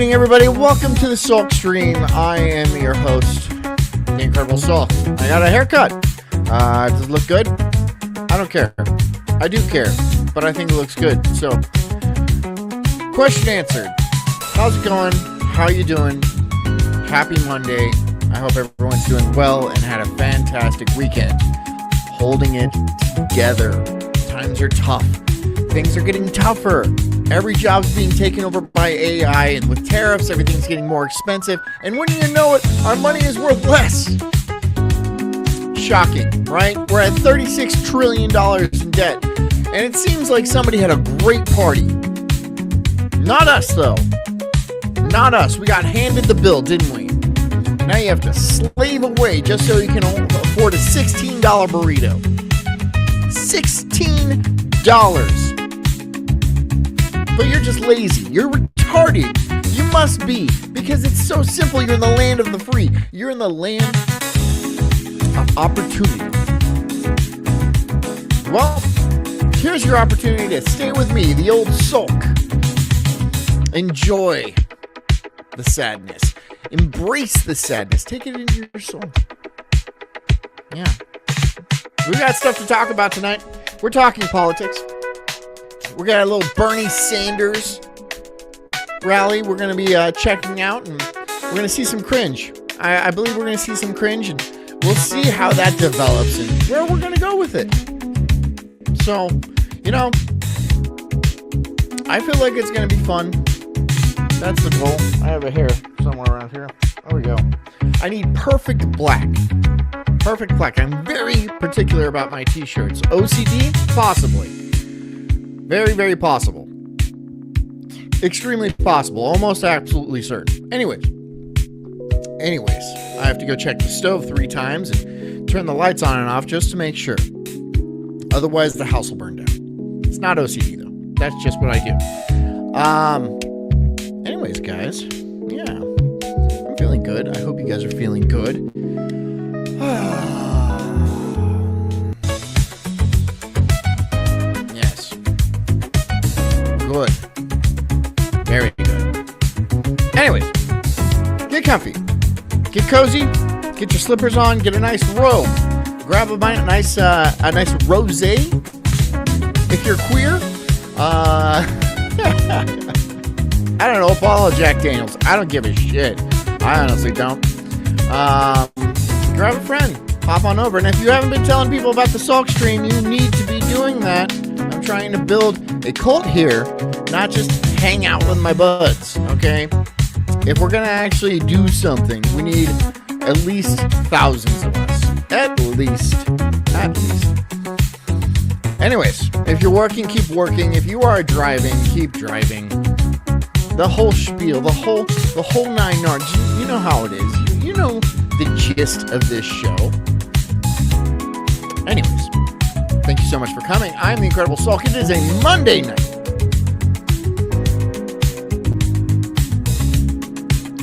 evening, everybody. Welcome to the Sulk stream. I am your host, the Incredible Sulk. I got a haircut. Does it look good? I don't care. I do care, but I think it looks good. So, question answered. How's it going? How you doing? Happy Monday. I hope everyone's doing well and had a fantastic weekend. Holding it together. Times are tough. Things are getting tougher. Every job's being taken over by AI, and with tariffs, everything's getting more expensive. And wouldn't you know it, our money is worth less. Shocking, right? We're at $36 trillion in debt. And it seems like somebody had a great party. Not us, though. Not us. We got handed the bill, didn't we? Now you have to slave away just so you can afford a $16 burrito. $16. But you're just lazy. You're retarded. You must be. Because it's so simple. You're in the land of the free. You're in the land of opportunity. Well, here's your opportunity to stay with me, the old Sulk. Enjoy the sadness. Embrace the sadness. Take it into your soul. Yeah. We got stuff to talk about tonight. We're talking politics. We got a little Bernie Sanders rally we're going to be checking out, and we're going to see some cringe. I believe we're going to see some cringe, and we'll see how that develops and where we're going to go with it. So, you know, I feel like it's going to be fun. That's the goal. I have a hair somewhere around here. There we go. I need perfect black. Perfect black. I'm very particular about my t-shirts. OCD? Possibly. Very, very possible. Extremely possible. Almost absolutely certain. Anyways, I have to go check the stove 3 times and turn the lights on and off just to make sure. Otherwise, the house will burn down. It's not OCD, though. That's just what I do. Anyways, guys. Yeah. I'm feeling good. I hope you guys are feeling good. Yes. Good. Very good. Anyways, get comfy. Get cozy. Get your slippers on. Get a nice robe. Grab a nice rosé. If you're queer, I don't know, a bottle of Jack Daniels. I don't give a shit. I honestly don't. Grab a friend. Hop on over. And if you haven't been telling people about the Sulk stream, you need to be doing that. I'm trying to build a cult here, not just hang out with my buds, okay? If we're going to actually do something, we need at least thousands of us. At least. Anyways, if you're working, keep working. If you are driving, keep driving. The whole spiel, the whole 9 yards. You know how it is. You know the gist of this show. Anyways, thank you so much for coming. I'm the Incredible Sulk. It is a Monday night.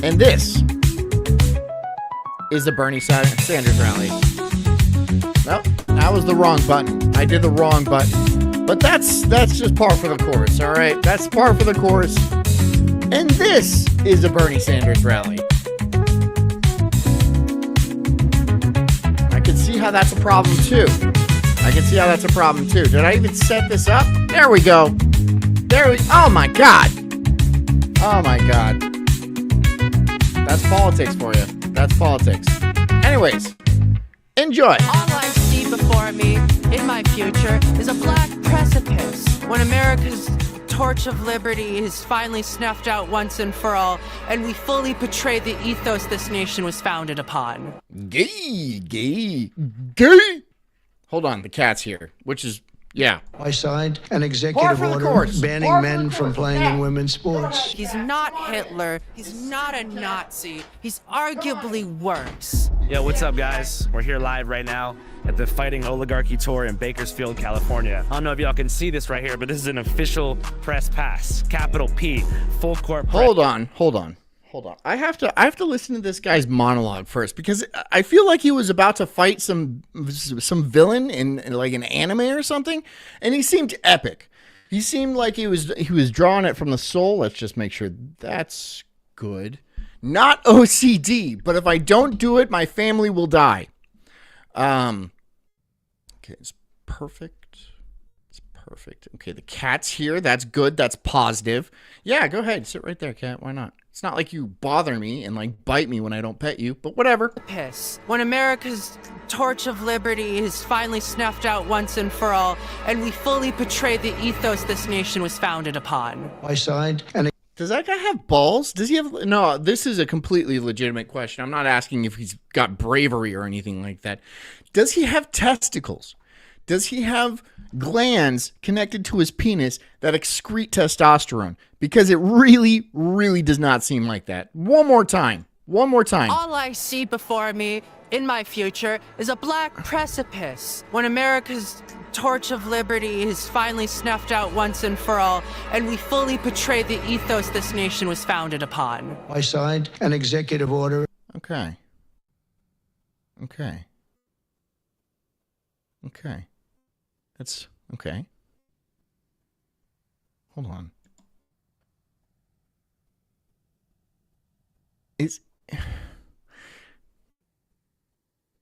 And this is the Bernie Sanders rally. Well, that was the wrong button. I did the wrong button. But that's just par for the course, all right? That's par for the course. And this is a Bernie Sanders rally. I can see how that's a problem, too. Did I even set this up? There we go. Oh, my God. That's politics for you. That's politics. Anyways, enjoy. All I see before me, in my future, is a black precipice. When America's torch of liberty is finally snuffed out once and for all, and we fully portray the ethos this nation was founded upon. Gay. Hold on, the cat's here, which is, yeah. I signed an executive order banning men from playing in women's sports. He's not Hitler. He's not a Nazi. He's arguably worse. Yo, what's up, guys? We're here live right now at the Fighting Oligarchy Tour in Bakersfield, California. I don't know if y'all can see this right here, but this is an official press pass. Capital P, full court press. Hold on. I have to listen to this guy's monologue first, because I feel like he was about to fight some villain in like an anime or something, and he seemed epic. He seemed like he was drawing it from the soul. Let's just make sure that's good. Not OCD, but if I don't do it, my family will die. Okay, it's perfect. It's perfect. Okay, the cat's here. That's good. That's positive. Yeah, go ahead. Sit right there, cat. Why not? It's not like you bother me and like bite me when I don't pet you, but whatever. Piss. When America's torch of liberty is finally snuffed out once and for all, and we fully portray the ethos this nation was founded upon. My side, and Does that guy have balls? Does he have... No, this is a completely legitimate question. I'm not asking if he's got bravery or anything like that. Does he have testicles? Does he have glands connected to his penis that excrete testosterone? Because it really, really does not seem like that. One more time. One more time. All I see before me in my future is a black precipice. When America's torch of liberty is finally snuffed out once and for all, and we fully portray the ethos this nation was founded upon. my side, an executive order. Okay. Okay. Okay. That's okay. Hold on.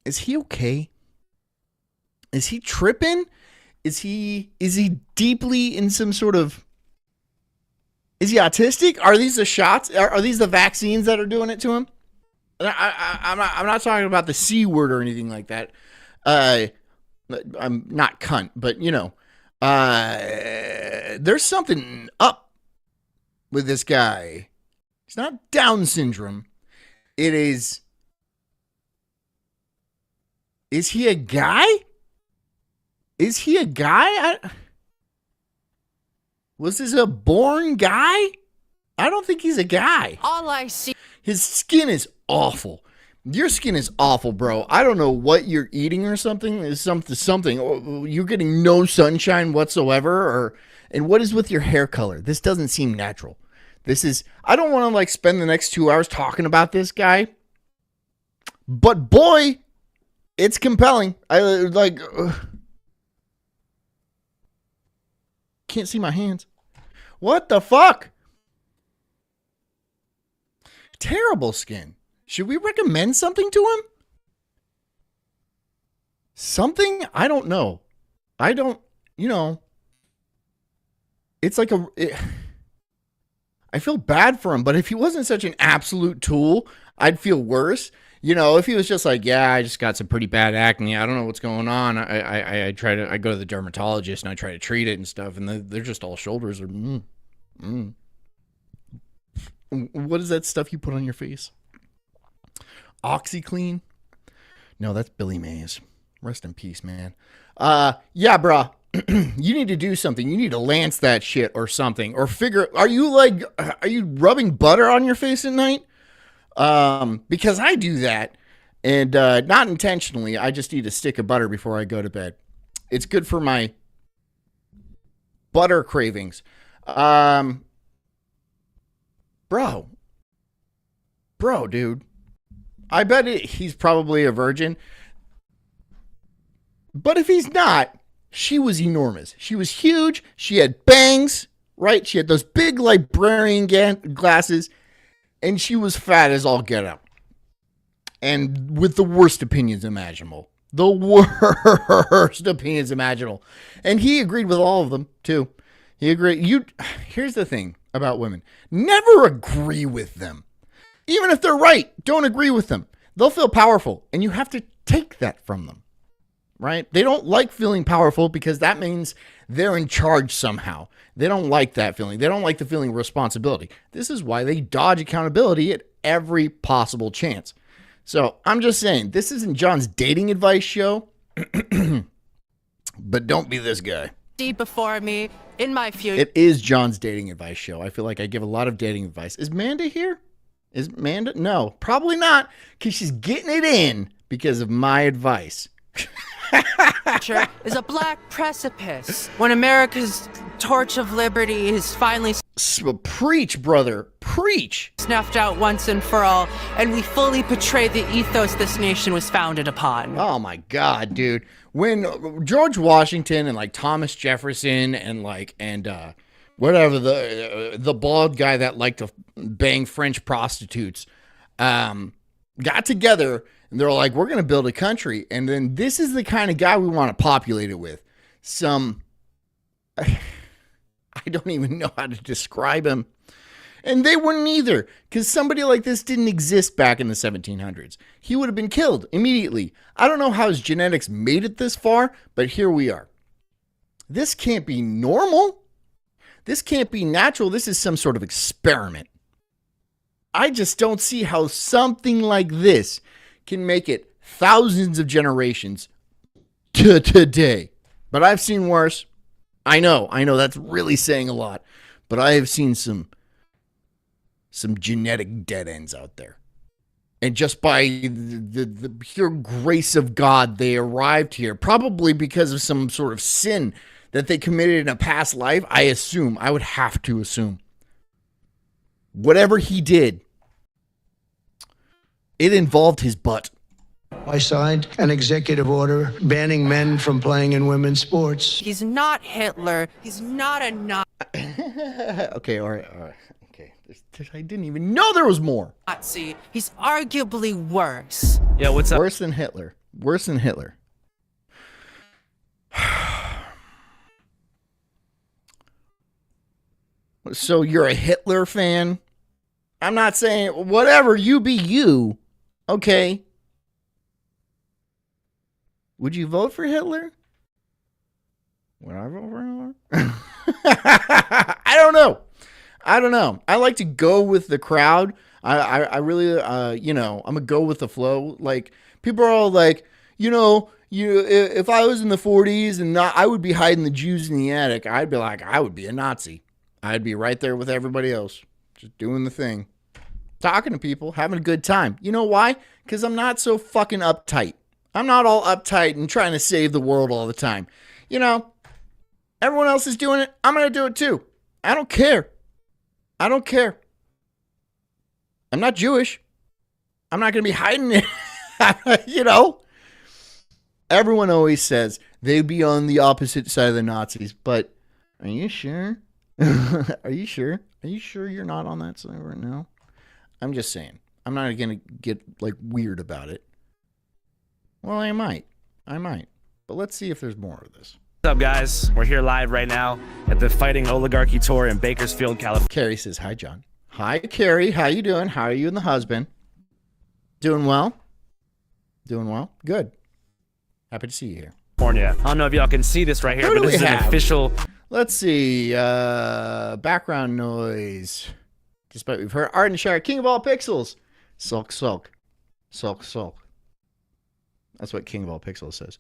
Is he okay? Is he tripping? Is he deeply in some sort of... Is he autistic? Are these the shots? Are these the vaccines that are doing it to him? I'm not talking about the C word or anything like that. I'm not cunt, but you know, there's something up with this guy. It's not Down syndrome. It is. Is he a guy? Is he a guy? Was this a born guy? I don't think he's a guy. All I see. His skin is awful. Your skin is awful, bro. I don't know what you're eating or something. Is something. You're getting no sunshine whatsoever. And what is with your hair color? This doesn't seem natural. This is. I don't want to like spend the next 2 hours talking about this guy. But boy, it's compelling. I like. Can't see my hands. What the fuck? Terrible skin. Should we recommend something to him? Something? I don't know. I don't, you know. It's like I feel bad for him, but if he wasn't such an absolute tool, I'd feel worse. You know, if he was just like, yeah, I just got some pretty bad acne. I don't know what's going on. I go to the dermatologist and I try to treat it and stuff, and they're just all shoulders or What is that stuff you put on your face? OxyClean? No, that's Billy Mays. Rest in peace, man. Yeah, bro. You need to do something. You need to lance that shit or something. Or figure, are you rubbing butter on your face at night? Because I do that. And not intentionally. I just eat a stick of butter before I go to bed. It's good for my butter cravings. Bro, dude. I bet he's probably a virgin. But if he's not, she was enormous. She was huge. She had bangs, right? She had those big librarian glasses. And she was fat as all get out. And with the worst opinions imaginable. The worst opinions imaginable. And he agreed with all of them, too. He agreed. Here's the thing about women. Never agree with them. Even if they're right, don't agree with them. They'll feel powerful, and you have to take that from them, right? They don't like feeling powerful because that means they're in charge somehow. They don't like that feeling. They don't like the feeling of responsibility. This is why they dodge accountability at every possible chance. So I'm just saying, this isn't John's dating advice show, but don't be this guy. See before me in my future. It is John's dating advice show. I feel like I give a lot of dating advice. Is Manda here? Is Manda? No, probably not, because she's getting it in because of my advice. Is a black precipice. When America's torch of liberty is finally Preach, brother. Preach. snuffed out once and for all, and we fully portray the ethos this nation was founded upon. Oh my God, dude. When George Washington and like Thomas Jefferson and whatever, the bald guy that liked to bang French prostitutes, got together and they're like, we're going to build a country. And then this is the kind of guy we want to populate it with. Some, I don't even know how to describe him. And they wouldn't either, because somebody like this didn't exist back in the 1700s. He would have been killed immediately. I don't know how his genetics made it this far, but here we are. This can't be normal. This can't be natural. This is some sort of experiment. I just don't see how something like this can make it thousands of generations to today. But I've seen worse. I know that's really saying a lot, but I have seen some genetic dead ends out there. And just by the pure grace of God, they arrived here, probably because of some sort of sin that they committed in a past life. I would have to assume. Whatever he did, it involved his butt. I signed an executive order banning men from playing in women's sports. He's not Hitler. He's not a Okay, all right. Okay, I didn't even know there was more. Nazi. He's arguably worse. Yeah, what's up? Worse than Hitler. So you're a Hitler fan? I'm not saying whatever, you be you. Okay. Would you vote for Hitler? Would I vote for Hitler? I don't know. I like to go with the crowd. I really, I'm a go with the flow. Like, people are all like, if I was in the 40s and I would be hiding the Jews in the attic, I'd be like, I would be a Nazi. I'd be right there with everybody else, just doing the thing. Talking to people, having a good time. You know why? Because I'm not so fucking uptight. I'm not all uptight and trying to save the world all the time. Everyone else is doing it. I'm going to do it too. I don't care. I'm not Jewish. I'm not going to be hiding it. Everyone always says they'd be on the opposite side of the Nazis, but are you sure? Are you sure? Are you sure you're not on that side right now? I'm just saying. I'm not going to get weird about it. Well, I might. But let's see if there's more of this. What's up, guys? We're here live right now at the Fighting Oligarchy Tour in Bakersfield, California. Carrie says, hi, John. Hi, Carrie. How you doing? How are you and the husband? Doing well? Good. Happy to see you here. I don't know if y'all can see this right here, but this is an official... Let's see. Background noise. Despite we've heard Arden Shire, King of all pixels. Sulk. That's what King of all pixels says.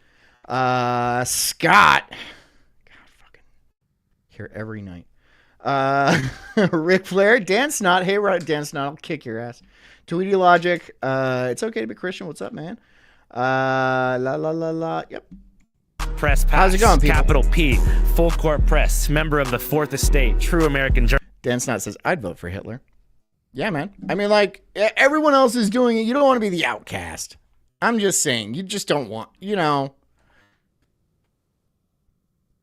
Scott. God, fucking here every night. Ric Flair, Dan Snot. Hey, Dan Snot, I'll kick your ass. Tweety Logic. It's okay to be Christian. What's up, man? Yep. Press pass. How's it going, people? Capital P. Full court press. Member of the Fourth Estate. True American journalist. Dan Snot says, I'd vote for Hitler. Yeah, man. I mean, everyone else is doing it. You don't want to be the outcast. I'm just saying. You just don't want,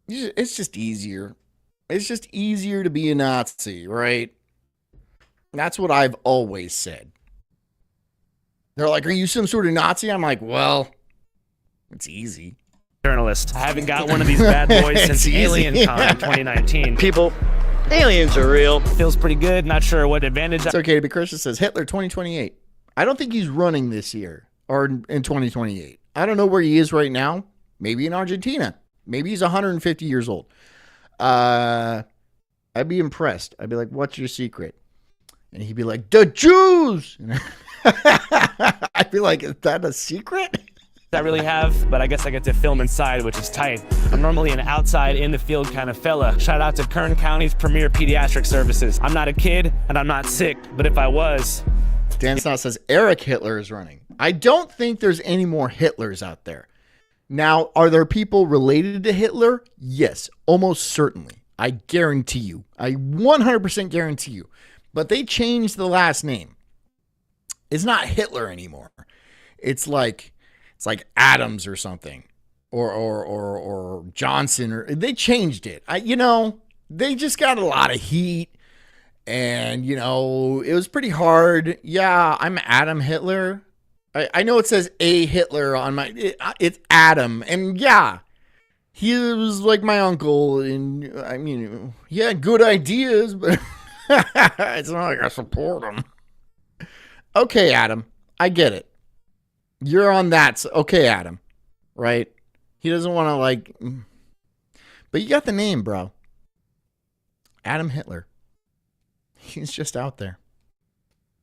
it's just easier. It's just easier to be a Nazi, right? That's what I've always said. They're like, are you some sort of Nazi? I'm like, well, it's easy. Journalist. I haven't got one of these bad boys since AlienCon in 2019. People, aliens are real. Feels pretty good. Not sure what advantage. It's okay to be Christian. Says Hitler 2028. I don't think he's running this year or in 2028. I don't know where he is right now. Maybe in Argentina. Maybe he's 150 years old. I'd be impressed. I'd be like, what's your secret? And he'd be like, the Jews. I'd be like, is that a secret? I really have, but I guess I get to film inside, which is tight. I'm normally an outside, in the field kind of fella. Shout out to Kern County's premier pediatric services. I'm not a kid and I'm not sick, but if I was. Dan Snot says Eric Hitler is running. I don't think there's any more Hitlers out there. Now, are there people related to Hitler? Yes, almost certainly. I guarantee you. I 100% guarantee you. But they changed the last name. It's not Hitler anymore. It's like Adams or something, or Johnson, or they changed it. they just got a lot of heat. And, you know, it was pretty hard. Yeah, I'm Adam Hitler. I know it says A Hitler on my... It's Adam. And, yeah, he was like my uncle. And, I mean, he had good ideas, but it's not like I support him. Okay, Adam. I get it. You're on that. Okay, Adam. Right? He doesn't want to, like... But you got the name, bro. Adam Hitler. He's just out there.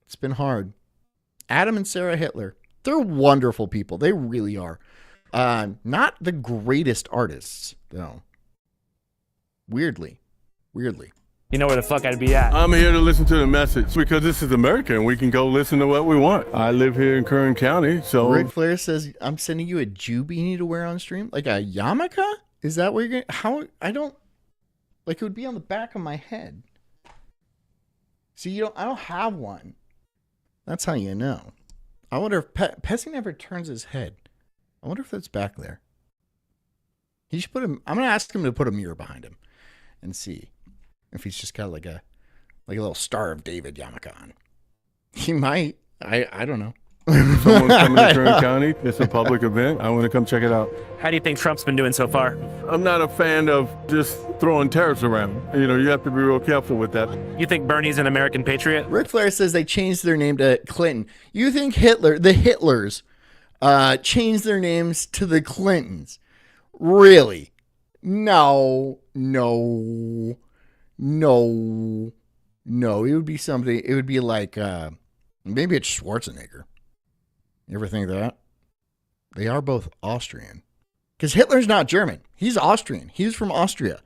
It's been hard. Adam and Sarah Hitler. They're wonderful people. They really are. Not the greatest artists, though. Weirdly. You know where the fuck I'd be at. I'm here to listen to the message because this is America and we can go listen to what we want. I live here in Kern County, so... Ric Flair says, I'm sending you a Jew beanie to wear on stream? Like a yarmulke? Is that what you're going to... How... I don't... Like, it would be on the back of my head. See, I don't have one. That's how you know. I wonder if Pessy never turns his head. I wonder if that's back there. He should put him. I'm gonna ask him to put a mirror behind him, and see if he's just got like a little Star of David yarmulke on. He might. I don't know. Someone's coming to Kern County. It's a public event. I want to come check it out. How do you think Trump's been doing so far? I'm not a fan of just throwing tariffs around. You know, you have to be real careful with that. You think Bernie's an American patriot? Ric Flair says they changed their name to Clinton. You think the Hitlers, changed their names to the Clintons? Really? No. It would be somebody. It would be like maybe it's Schwarzenegger. You ever think that? They are both Austrian. Because Hitler's not German. He's Austrian. He's from Austria.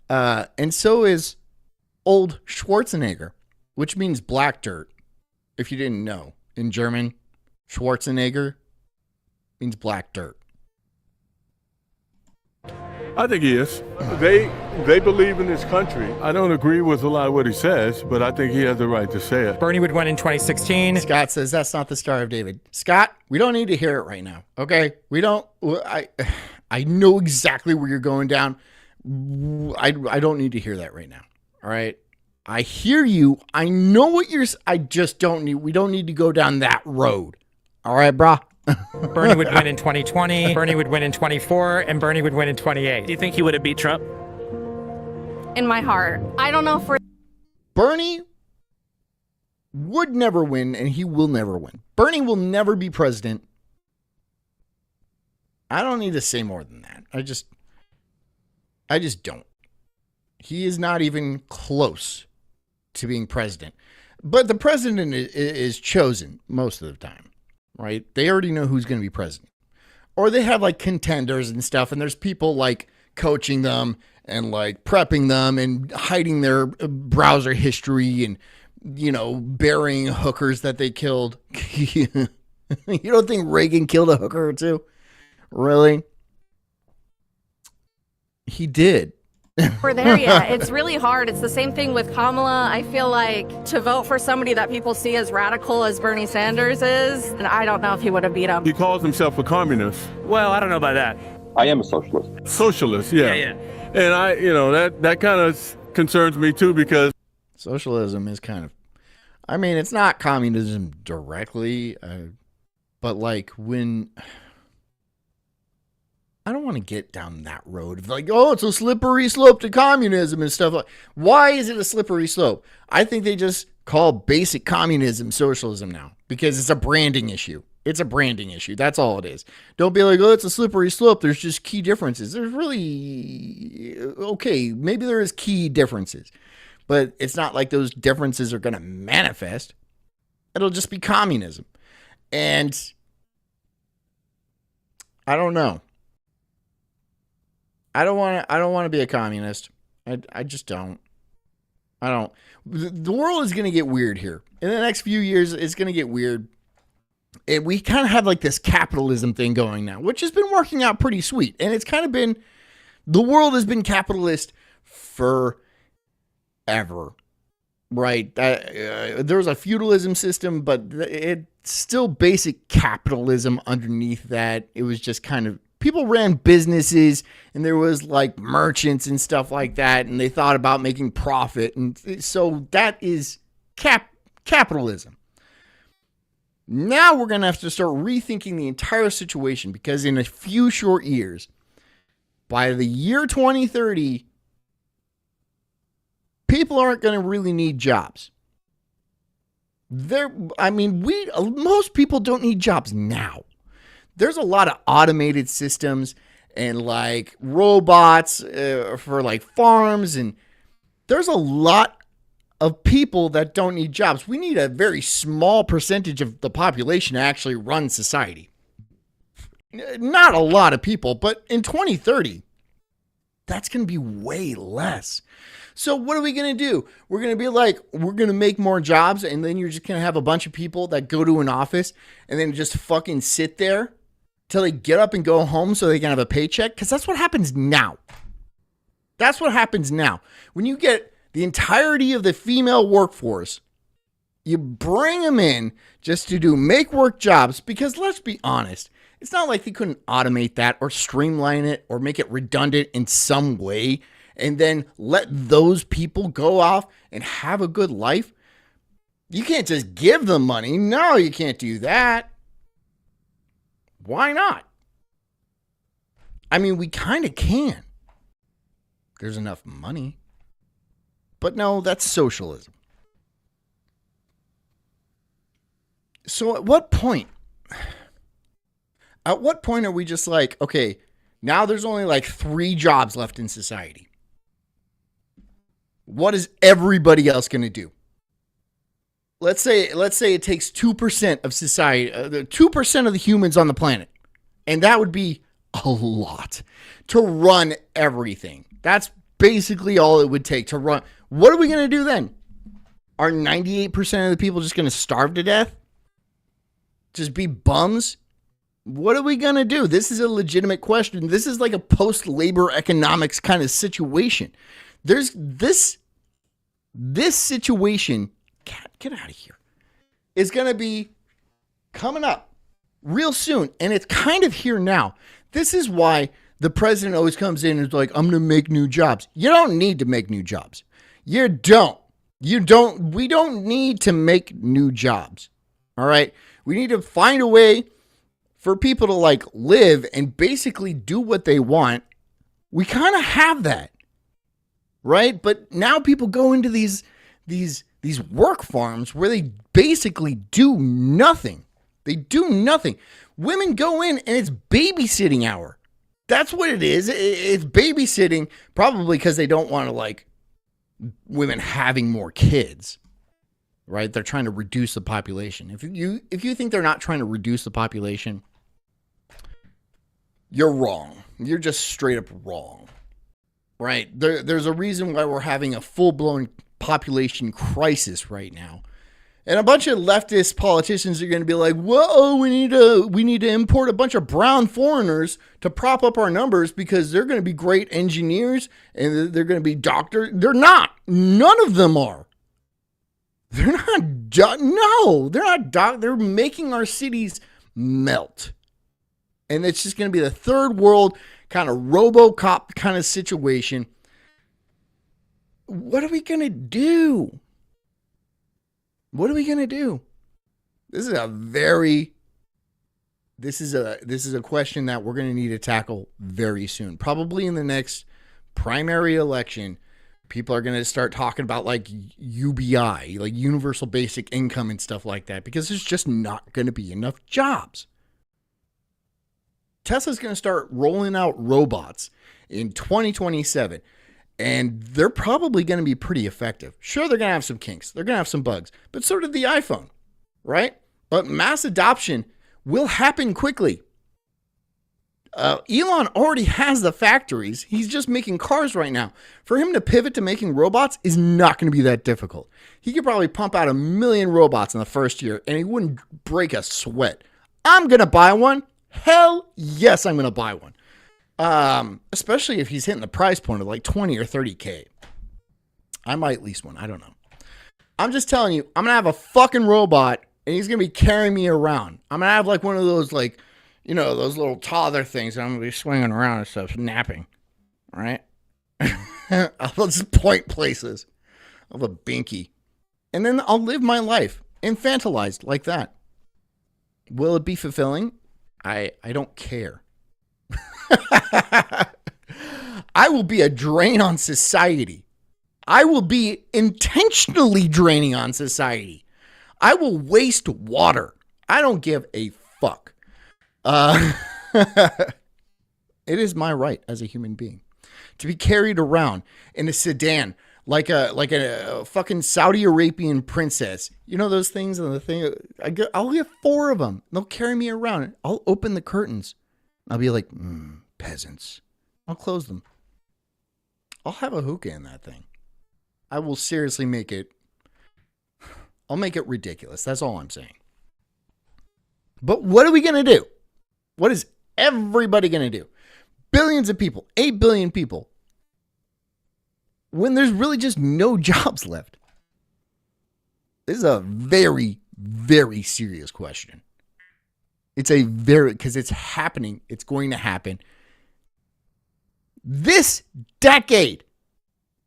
And so is old Schwarzenegger, which means black dirt. If you didn't know. In German, Schwarzenegger means black dirt. I think he is. They believe in this country. I don't agree with a lot of what he says, but I think he has the right to say it. Bernie would win in 2016. Scott says that's not the Star of David. Scott, we don't need to hear it right now. Okay? We don't. I know exactly where you're going down. I don't need to hear that right now. All right? I hear you. I know what you're. I just don't need. We don't need to go down that road. All right, brah. Bernie would win in 2020, Bernie would win in 24, and Bernie would win in 28. Do you think he would have beat Trump? In my heart. I don't know if we're... Bernie would never win, and he will never win. Bernie will never be president. I don't need to say more than that. I just don't. He is not even close to being president. But the president is chosen most of the time. Right? They already know who's going to be president. Or they have like contenders and stuff, and there's people like coaching them and like prepping them and hiding their browser history and, you know, burying hookers that they killed. You don't think Reagan killed a hooker or two? Really? He did. We're there yet. It's really hard. It's the same thing with Kamala. I feel like to vote for somebody that people see as radical as Bernie Sanders is, and I don't know if he would have beat him. He calls himself a communist. Well, I don't know about that. I am a socialist. Socialist, yeah. And that kind of concerns me too, because socialism is kind of, I mean, it's not communism directly, but like when... I don't want to get down that road of like, oh, it's a slippery slope to communism and stuff. Why is it a slippery slope? I think they just call basic communism socialism now because it's a branding issue. It's a branding issue. That's all it is. Don't be like, oh, it's a slippery slope. There's just key differences. There's really, okay, maybe there is key differences, but it's not like those differences are going to manifest. It'll just be communism. And I don't know. I don't want to be a communist. I just don't. I don't. The world is going to get weird here. In the next few years, it's going to get weird. And we kind of have like this capitalism thing going now, which has been working out pretty sweet. And it's kind of been, the world has been capitalist forever. Right? There was a feudalism system, but it's still basic capitalism underneath that. It was just kind of People ran businesses, and there was like merchants and stuff like that, and they thought about making profit. And so that is capitalism. Now we're going to have to start rethinking the entire situation, because in a few short years, by the year 2030, people aren't going to really need jobs. Most people don't need jobs now. There's a lot of automated systems and like robots for like farms, and there's a lot of people that don't need jobs. We need a very small percentage of the population to actually run society. Not a lot of people, but in 2030, that's going to be way less. So what are we going to do? We're going to be like, we're going to make more jobs, and then you're just going to have a bunch of people that go to an office and then just fucking sit there till they get up and go home so they can have a paycheck? Because that's what happens now. That's what happens now. When you get the entirety of the female workforce, you bring them in just to do make work jobs, because let's be honest, it's not like they couldn't automate that or streamline it or make it redundant in some way and then let those people go off and have a good life. You can't just give them money. No, you can't do that. Why not? I mean, we kind of can. There's enough money. But no, that's socialism. So at what point are we just like, okay, now there's only like 3 jobs left in society. What is everybody else going to do? Let's say it takes 2% of society, 2% of the humans on the planet. And that would be a lot to run everything. That's basically all it would take to run. What are we going to do then? Are 98% of the people just going to starve to death? Just be bums? What are we going to do? This is a legitimate question. This is like a post-labor economics kind of situation. There's this situation, get out of here, is going to be coming up real soon. And it's kind of here now. This is why the president always comes in and is like, I'm going to make new jobs. You don't need to make new jobs. You don't. We don't need to make new jobs. All right. We need to find a way for people to like live and basically do what they want. We kind of have that. Right? But now people go into these work farms where they basically do nothing. They do nothing. Women go in and it's babysitting hour. That's what it is. It's babysitting, probably because they don't want to like women having more kids. Right? They're trying to reduce the population. If you think they're not trying to reduce the population, you're wrong. You're just straight up wrong. Right? There's a reason why we're having a full-blown population crisis right now. And a bunch of leftist politicians are going to be like, whoa, we need to import a bunch of brown foreigners to prop up our numbers because they're going to be great engineers and they're going to be doctors. They're not. None of them are. They're not. No, they're not. They're making our cities melt. And it's just going to be the third world kind of RoboCop kind of situation. What are we going to do? What are we going to do? This is a question that we're going to need to tackle very soon. Probably in the next primary election, people are going to start talking about like UBI, like universal basic income and stuff like that, because there's just not going to be enough jobs. Tesla's going to start rolling out robots in 2027, and they're probably going to be pretty effective. Sure, they're going to have some kinks. They're going to have some bugs, but so did the iPhone, right? But mass adoption will happen quickly. Elon already has the factories. He's just making cars right now. For him to pivot to making robots is not going to be that difficult. He could probably pump out 1 million robots in the first year, and he wouldn't break a sweat. I'm going to buy one. Hell yes, I'm going to buy one. Especially if he's hitting the price point of like 20 or 30K. I might lease one. I don't know. I'm just telling you, I'm going to have a fucking robot and he's going to be carrying me around. I'm going to have like one of those like, You know, those little toddler things that I'm going to be swinging around and stuff, napping. All right? I'll just point places. I'll have a binky. And then I'll live my life infantilized like that. Will it be fulfilling? I don't care. I will be a drain on society. I will be intentionally draining on society. I will waste water. I don't give a fuck. It is my right as a human being to be carried around in a sedan like a fucking Saudi Arabian princess. You know those things and the thing. I'll get 4 of them. They'll carry me around. I'll open the curtains. I'll be like, peasants. I'll close them. I'll have a hookah in that thing. I will seriously make it. I'll make it ridiculous. That's all I'm saying. But what are we going to do? What is everybody going to do? Billions of people, 8 billion people, when there's really just no jobs left. This is a very, very serious question. Because it's happening. It's going to happen. This decade,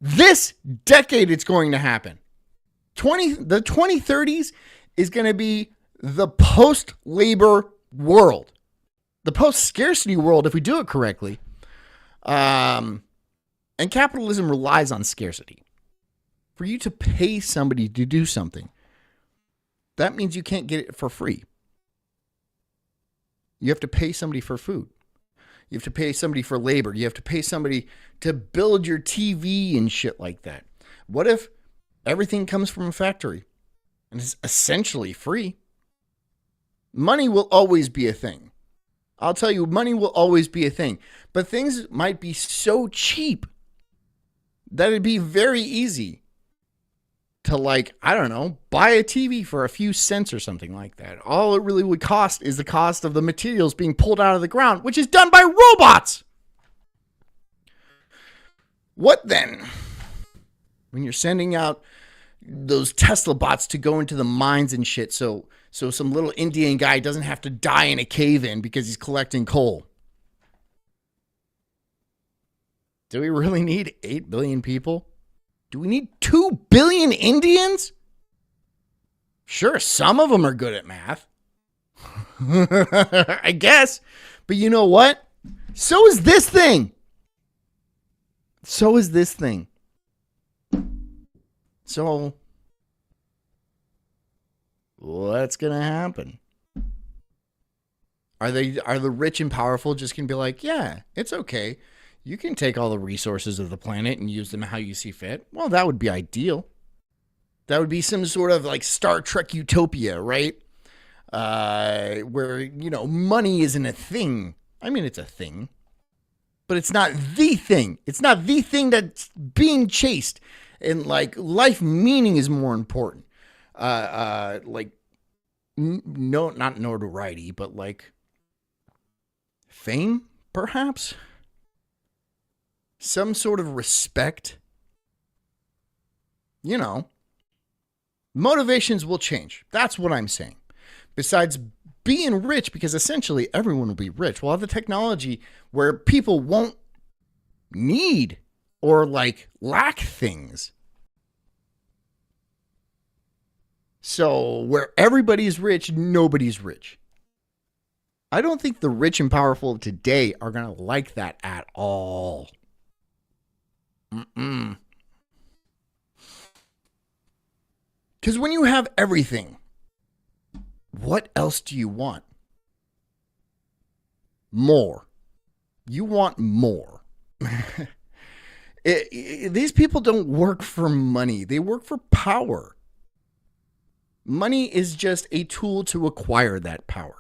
it's going to happen. The 2030s is going to be the post-labor world. The post-scarcity world, if we do it correctly. And capitalism relies on scarcity. For you to pay somebody to do something, that means you can't get it for free. You have to pay somebody for food. You have to pay somebody for labor. You have to pay somebody to build your TV and shit like that. What if everything comes from a factory and is essentially free? Money will always be a thing. I'll tell you, money will always be a thing. But things might be so cheap that it'd be very easy to, like, I don't know, buy a TV for a few cents or something like that. All it really would cost is the cost of the materials being pulled out of the ground, which is done by robots. What then? When you're sending out those Tesla bots to go into the mines and shit, so some little Indian guy doesn't have to die in a cave-in because he's collecting coal. Do we really need 8 billion people? Do we need 2 billion Indians? Sure, some of them are good at math. I guess. But you know what? So is this thing. So what's going to happen? Are the rich and powerful just going to be like, yeah, it's okay. You can take all the resources of the planet and use them how you see fit? Well, that would be ideal. That would be some sort of like Star Trek utopia, right? Where, money isn't a thing. I mean, it's a thing, but it's not the thing. It's not the thing that's being chased. And like life meaning is more important. Not notoriety, but like fame, perhaps? Some sort of respect. Motivations will change. That's what I'm saying. Besides being rich, because essentially everyone will be rich. We'll have the technology where people won't need or like lack things. So where everybody's rich, nobody's rich. I don't think the rich and powerful of today are going to like that at all. Because when you have everything, what else do you want? More. You want more. These people don't work for money. They work for power. Money is just a tool to acquire that power.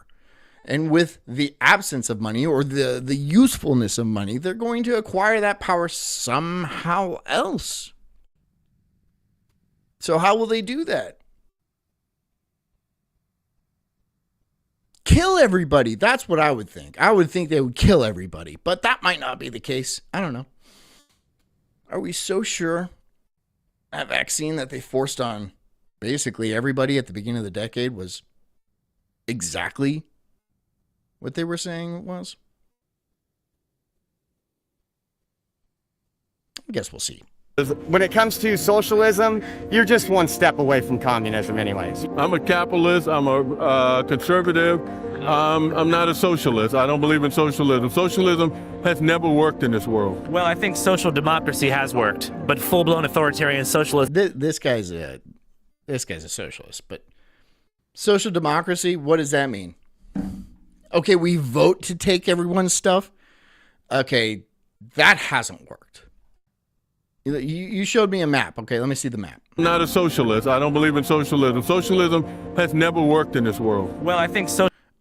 And with the absence of money or the usefulness of money, they're going to acquire that power somehow else. So how will they do that? Kill everybody. That's what I would think. I would think they would kill everybody, but that might not be the case. I don't know. Are we so sure that vaccine that they forced on basically everybody at the beginning of the decade was exactly what they were saying was? I guess we'll see. When it comes to socialism, you're just one step away from communism anyways. I'm a capitalist. I'm a conservative. I'm not a socialist. I don't believe in socialism. Socialism has never worked in this world. Well, I think social democracy has worked, but full-blown authoritarian socialism. This guy's a socialist, but social democracy, what does that mean? Okay, we vote to take everyone's stuff. Okay, that hasn't worked. You showed me a map. Okay, let me see the map. I'm not a socialist. I don't believe in socialism. Socialism has never worked in this world. Well, I think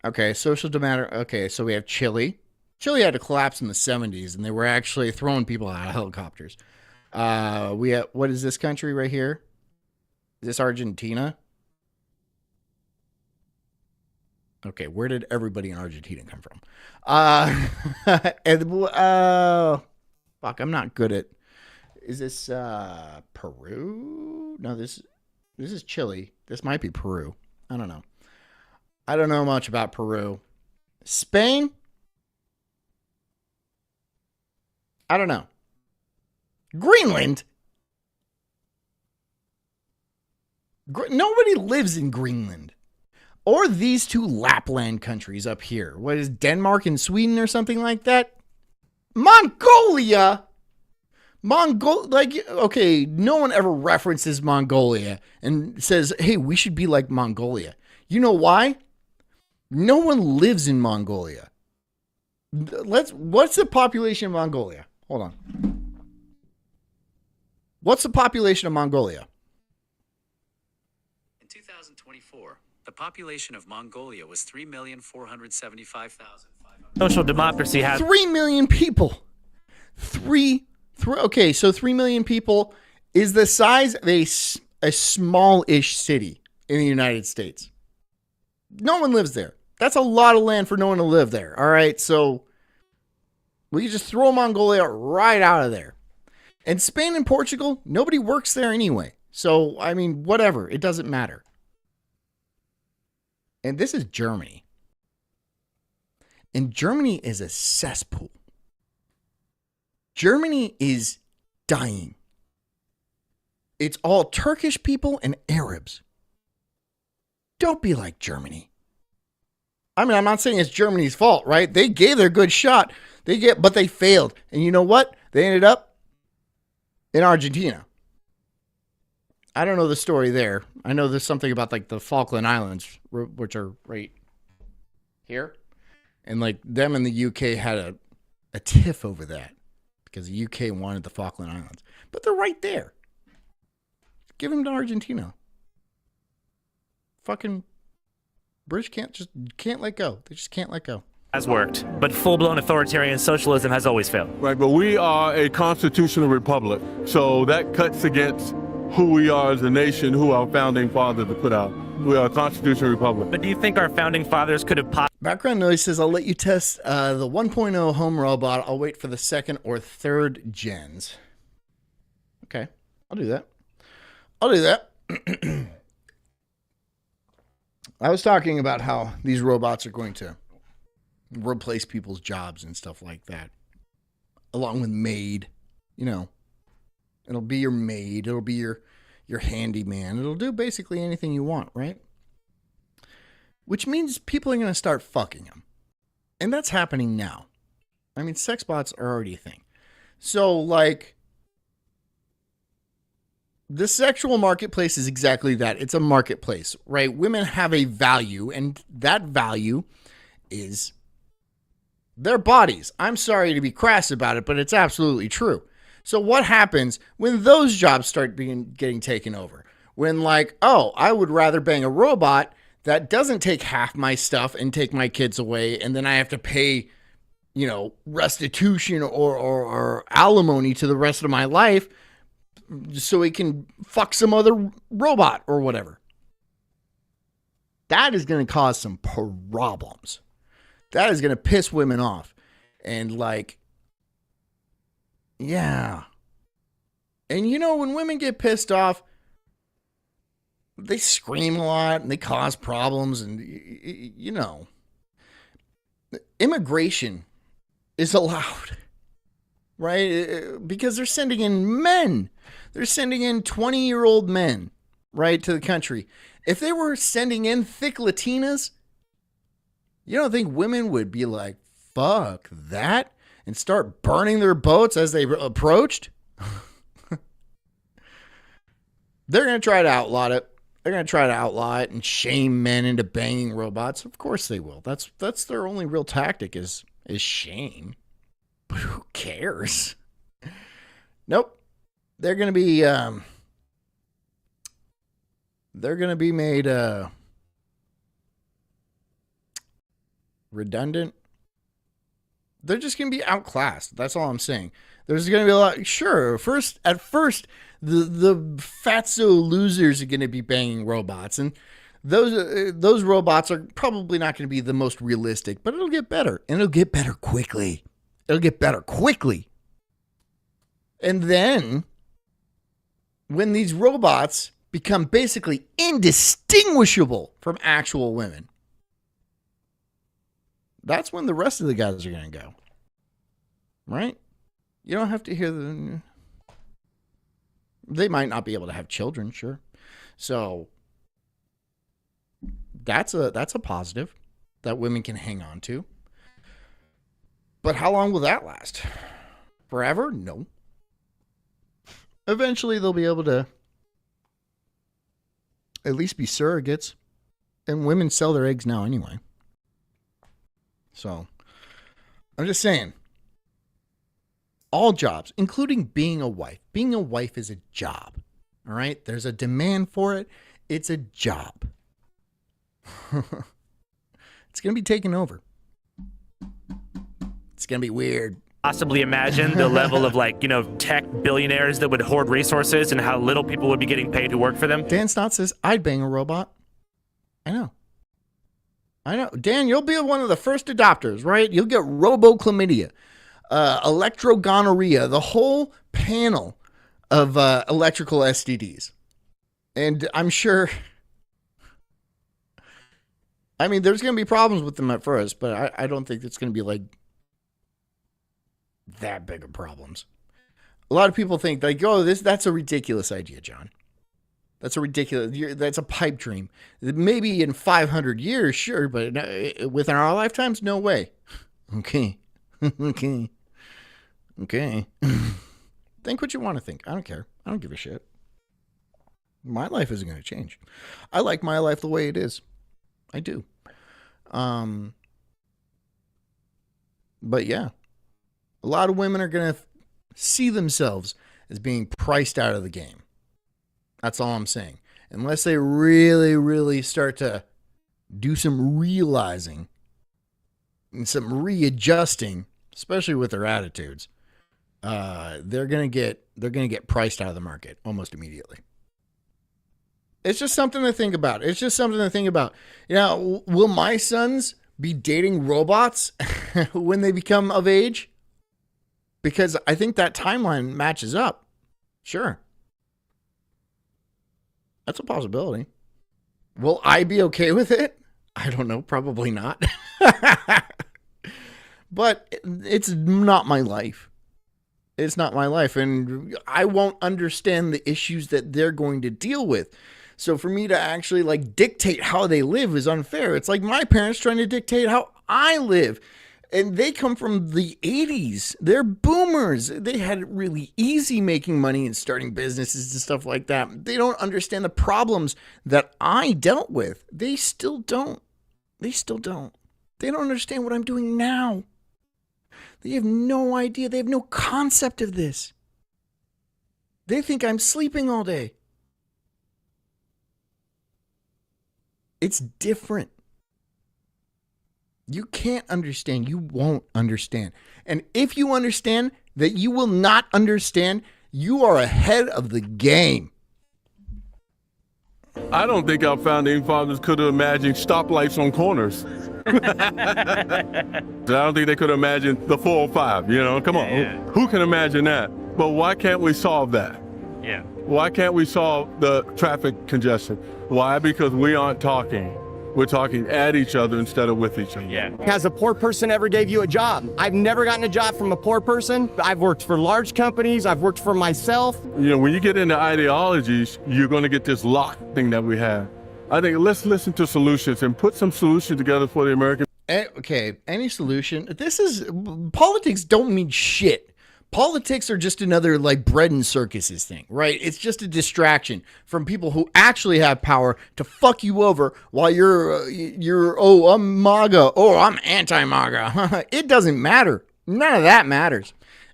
Okay, social democracy. Okay, so we have Chile. Chile had to collapse in the 70s, and they were actually throwing people out of helicopters. We have, what is this country right here? Is this Argentina? Okay, where did everybody in Argentina come from? Fuck, I'm not good at. Is this Peru? No, this is Chile. This might be Peru. I don't know. I don't know much about Peru. Spain? I don't know. Greenland? Nobody lives in Greenland. Or these two Lapland countries up here. What is Denmark and Sweden or something like that? Mongolia? Okay, no one ever references Mongolia and says, hey, we should be like Mongolia. You know why? No one lives in Mongolia. What's the population of Mongolia? Hold on. What's the population of Mongolia? In 2024, the population of Mongolia was 3,475,500. social democracy has 3 million people. Okay, so 3 million people is the size of a small-ish city in the United States. No one lives there. That's a lot of land for no one to live there. All right, so we can just throw Mongolia right out of there. And Spain and Portugal, nobody works there anyway. So, I mean, whatever. It doesn't matter. And this is Germany. And Germany is a cesspool. Germany is dying. It's all Turkish people and Arabs. Don't be like Germany. I mean, I'm not saying it's Germany's fault, right? They gave their good shot. But they failed. And you know what? They ended up in Argentina. I don't know the story there. I know there's something about like the Falkland Islands, which are right here. And like them and the UK had a tiff over that because the UK wanted the Falkland Islands. But they're right there. Give them to Argentina. Fucking British can't let go. They just can't let go. Has worked, but full-blown authoritarian socialism has always failed. Right, but we are a constitutional republic, so that cuts against who we are as a nation, who our founding fathers have put out. We are a constitutional republic. But do you think our founding fathers could have Background noise says, I'll let you test the 1.0 home robot. I'll wait for the second or third gens. Okay, I'll do that. I was talking about how these robots are going to replace people's jobs and stuff like that. Along with maid, you know. It'll be your maid. It'll be your handyman. It'll do basically anything you want, right? Which means people are going to start fucking them. And that's happening now. I mean, sex bots are already a thing. So, like, the sexual marketplace is exactly that. It's a marketplace, right? Women have a value, and that value is their bodies. I'm sorry to be crass about it, but it's absolutely true. So what happens when those jobs start getting taken over? When like, oh, I would rather bang a robot that doesn't take half my stuff and take my kids away, and then I have to pay, you know, restitution or alimony to the rest of my life so he can fuck some other robot or whatever. That is going to cause some problems. That is going to piss women off. And like, yeah. And you know, when women get pissed off, they scream a lot and they cause problems. And, you know, immigration is allowed, right? Because they're sending in men. They're sending in 20-year-old men, right, to the country. If they were sending in thick Latinas, you don't think women would be like, fuck that, and start burning their boats as they approached? They're going to try to outlaw it. They're going to try to outlaw it and shame men into banging robots. Of course they will. That's their only real tactic is shame. But who cares? Nope. They're going to be made redundant. They're just going to be outclassed. That's all I'm saying. There's going to be a lot. Sure, at first, the fatso losers are going to be banging robots, and those robots are probably not going to be the most realistic, but it'll get better, and it'll get better quickly. It'll get better quickly. And then, when these robots become basically indistinguishable from actual women, that's when the rest of the guys are going to go. Right? You don't have to hear the... They might not be able to have children, sure. So, that's a positive that women can hang on to. But how long will that last? Forever? No. Eventually, they'll be able to at least be surrogates. And women sell their eggs now anyway. So, I'm just saying. All jobs, including being a wife. Being a wife is a job. All right? There's a demand for it. It's a job. It's going to be taken over. It's going to be weird. Possibly imagine the level of tech billionaires that would hoard resources and how little people would be getting paid to work for them. Dan Stott says, I'd bang a robot. I know. Dan, you'll be one of the first adopters, right? You'll get robo-chlamydia, electrogonorrhea, the whole panel of electrical STDs. And I'm sure... I mean, there's going to be problems with them at first, but I don't think it's going to be like that big of problems. A lot of people think like, oh, that's a ridiculous idea, John. That's a pipe dream. Maybe in 500 years, sure, but within our lifetimes, no way. Okay. Okay. Think what you want to think. I don't care. I don't give a shit. My life isn't going to change. I like my life the way it is. I do. But yeah, a lot of women are going to see themselves as being priced out of the game. That's all I'm saying. Unless they really, really start to do some realizing and some readjusting, especially with their attitudes, they're going to get priced out of the market almost immediately. It's just something to think about. You know, will my sons be dating robots when they become of age? Because I think that timeline matches up. Sure. That's a possibility. Will I be okay with it? I don't know. Probably not. But it's not my life. It's not my life. And I won't understand the issues that they're going to deal with. So for me to actually dictate how they live is unfair. It's like my parents trying to dictate how I live. And they come from the 80s. They're boomers. They had it really easy making money and starting businesses and stuff like that. They don't understand the problems that I dealt with. They still don't. They don't understand what I'm doing now. They have no idea. They have no concept of this. They think I'm sleeping all day. It's different. You can't understand. You won't understand. And if you understand that you will not understand, you are ahead of the game. I don't think our founding fathers could have imagined stoplights on corners. I don't think they could have imagined the 405, come on. Yeah. Who can imagine that? But why can't we solve that? Yeah. Why can't we solve the traffic congestion? Why? Because we aren't talking. We're talking at each other instead of with each other. Yeah. Has a poor person ever gave you a job? I've never gotten a job from a poor person. I've worked for large companies. I've worked for myself. You know, when you get into ideologies, you're going to get this lock thing that we have. I think let's listen to solutions and put some solutions together for the American. Okay, any solution? Politics don't mean shit. Politics are just another like bread and circuses thing, right? It's just a distraction from people who actually have power to fuck you over while oh, I'm MAGA, oh, I'm anti-MAGA. It doesn't matter. None of that matters.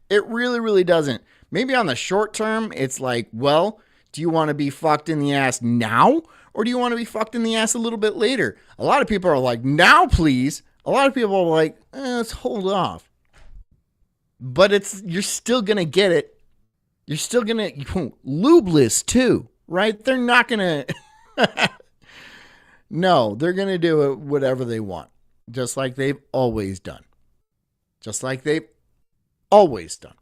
It really, really doesn't. Maybe on the short term, it's like, well, do you want to be fucked in the ass now? Or do you want to be fucked in the ass a little bit later? A lot of people are like, now, please. A lot of people are like, let's hold off. But you're still going to get it. You're still going to, lubeless too, right? They're not going to, no, they're going to do it whatever they want. Just like they've always done. Just like they've always done.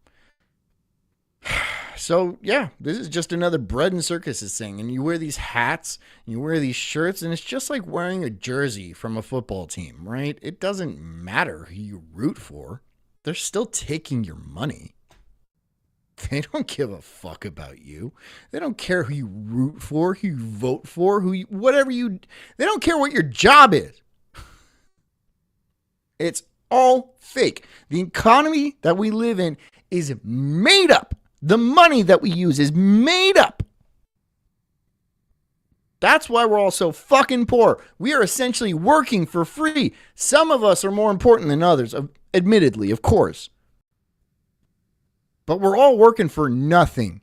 So, yeah, this is just another bread and circuses thing. And you wear these hats, and you wear these shirts, and it's just like wearing a jersey from a football team, right? It doesn't matter who you root for. They're still taking your money. They don't give a fuck about you. They don't care who you root for, who you vote for, they don't care what your job is. It's all fake. The economy that we live in is made up. The money that we use is made up. That's why we're all so fucking poor. We are essentially working for free. Some of us are more important than others, admittedly, of course. But we're all working for nothing.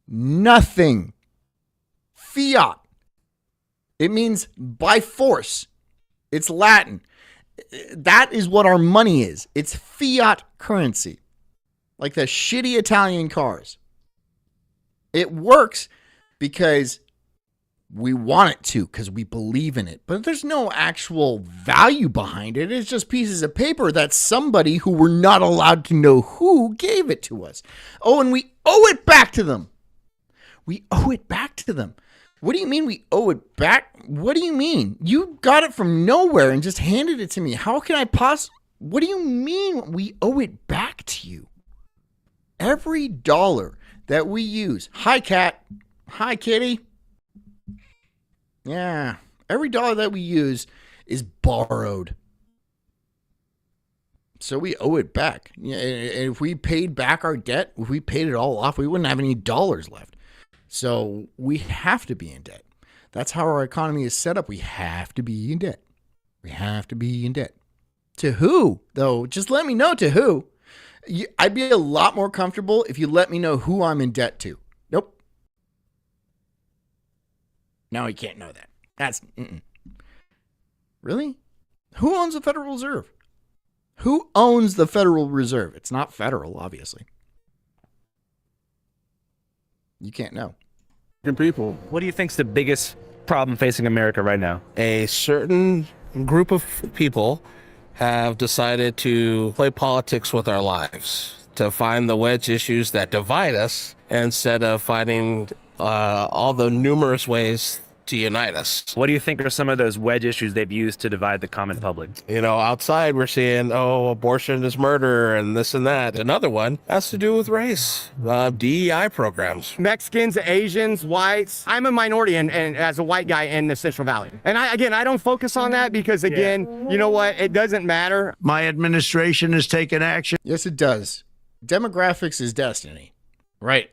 Nothing. Fiat. It means by force. It's Latin. That is what our money is. It's fiat currency. Like the shitty Italian cars. It works because we want it to, because we believe in it. But there's no actual value behind it. It's just pieces of paper that somebody who we're not allowed to know who gave it to us. Oh, and we owe it back to them. We owe it back to them. What do you mean we owe it back? What do you mean? You got it from nowhere and just handed it to me. How can I what do you mean we owe it back to you? Every dollar that we use. Hi, cat. Hi, kitty. Yeah. Every dollar that we use is borrowed. So we owe it back. Yeah, and if we paid back our debt, if we paid it all off, we wouldn't have any dollars left. So we have to be in debt. That's how our economy is set up. We have to be in debt. We have to be in debt. To who, though? Just let me know to who. I'd be a lot more comfortable if you let me know who I'm in debt to. Nope. No, you can't know that. That's... Really? Who owns the Federal Reserve? Who owns the Federal Reserve? It's not federal, obviously. You can't know. People. What do you think's the biggest problem facing America right now? A certain group of people have decided to play politics with our lives, to find the wedge issues that divide us instead of finding all the numerous ways to unite us. What do you think are some of those wedge issues they've used to divide the common public? You know, outside we're seeing, abortion is murder and this and that. Another one has to do with race, DEI programs. Mexicans, Asians, whites. I'm a minority and as a white guy in the Central Valley. And I don't focus on that because, again, you know what? It doesn't matter. My administration has taken action. Yes, it does. Demographics is destiny. Right.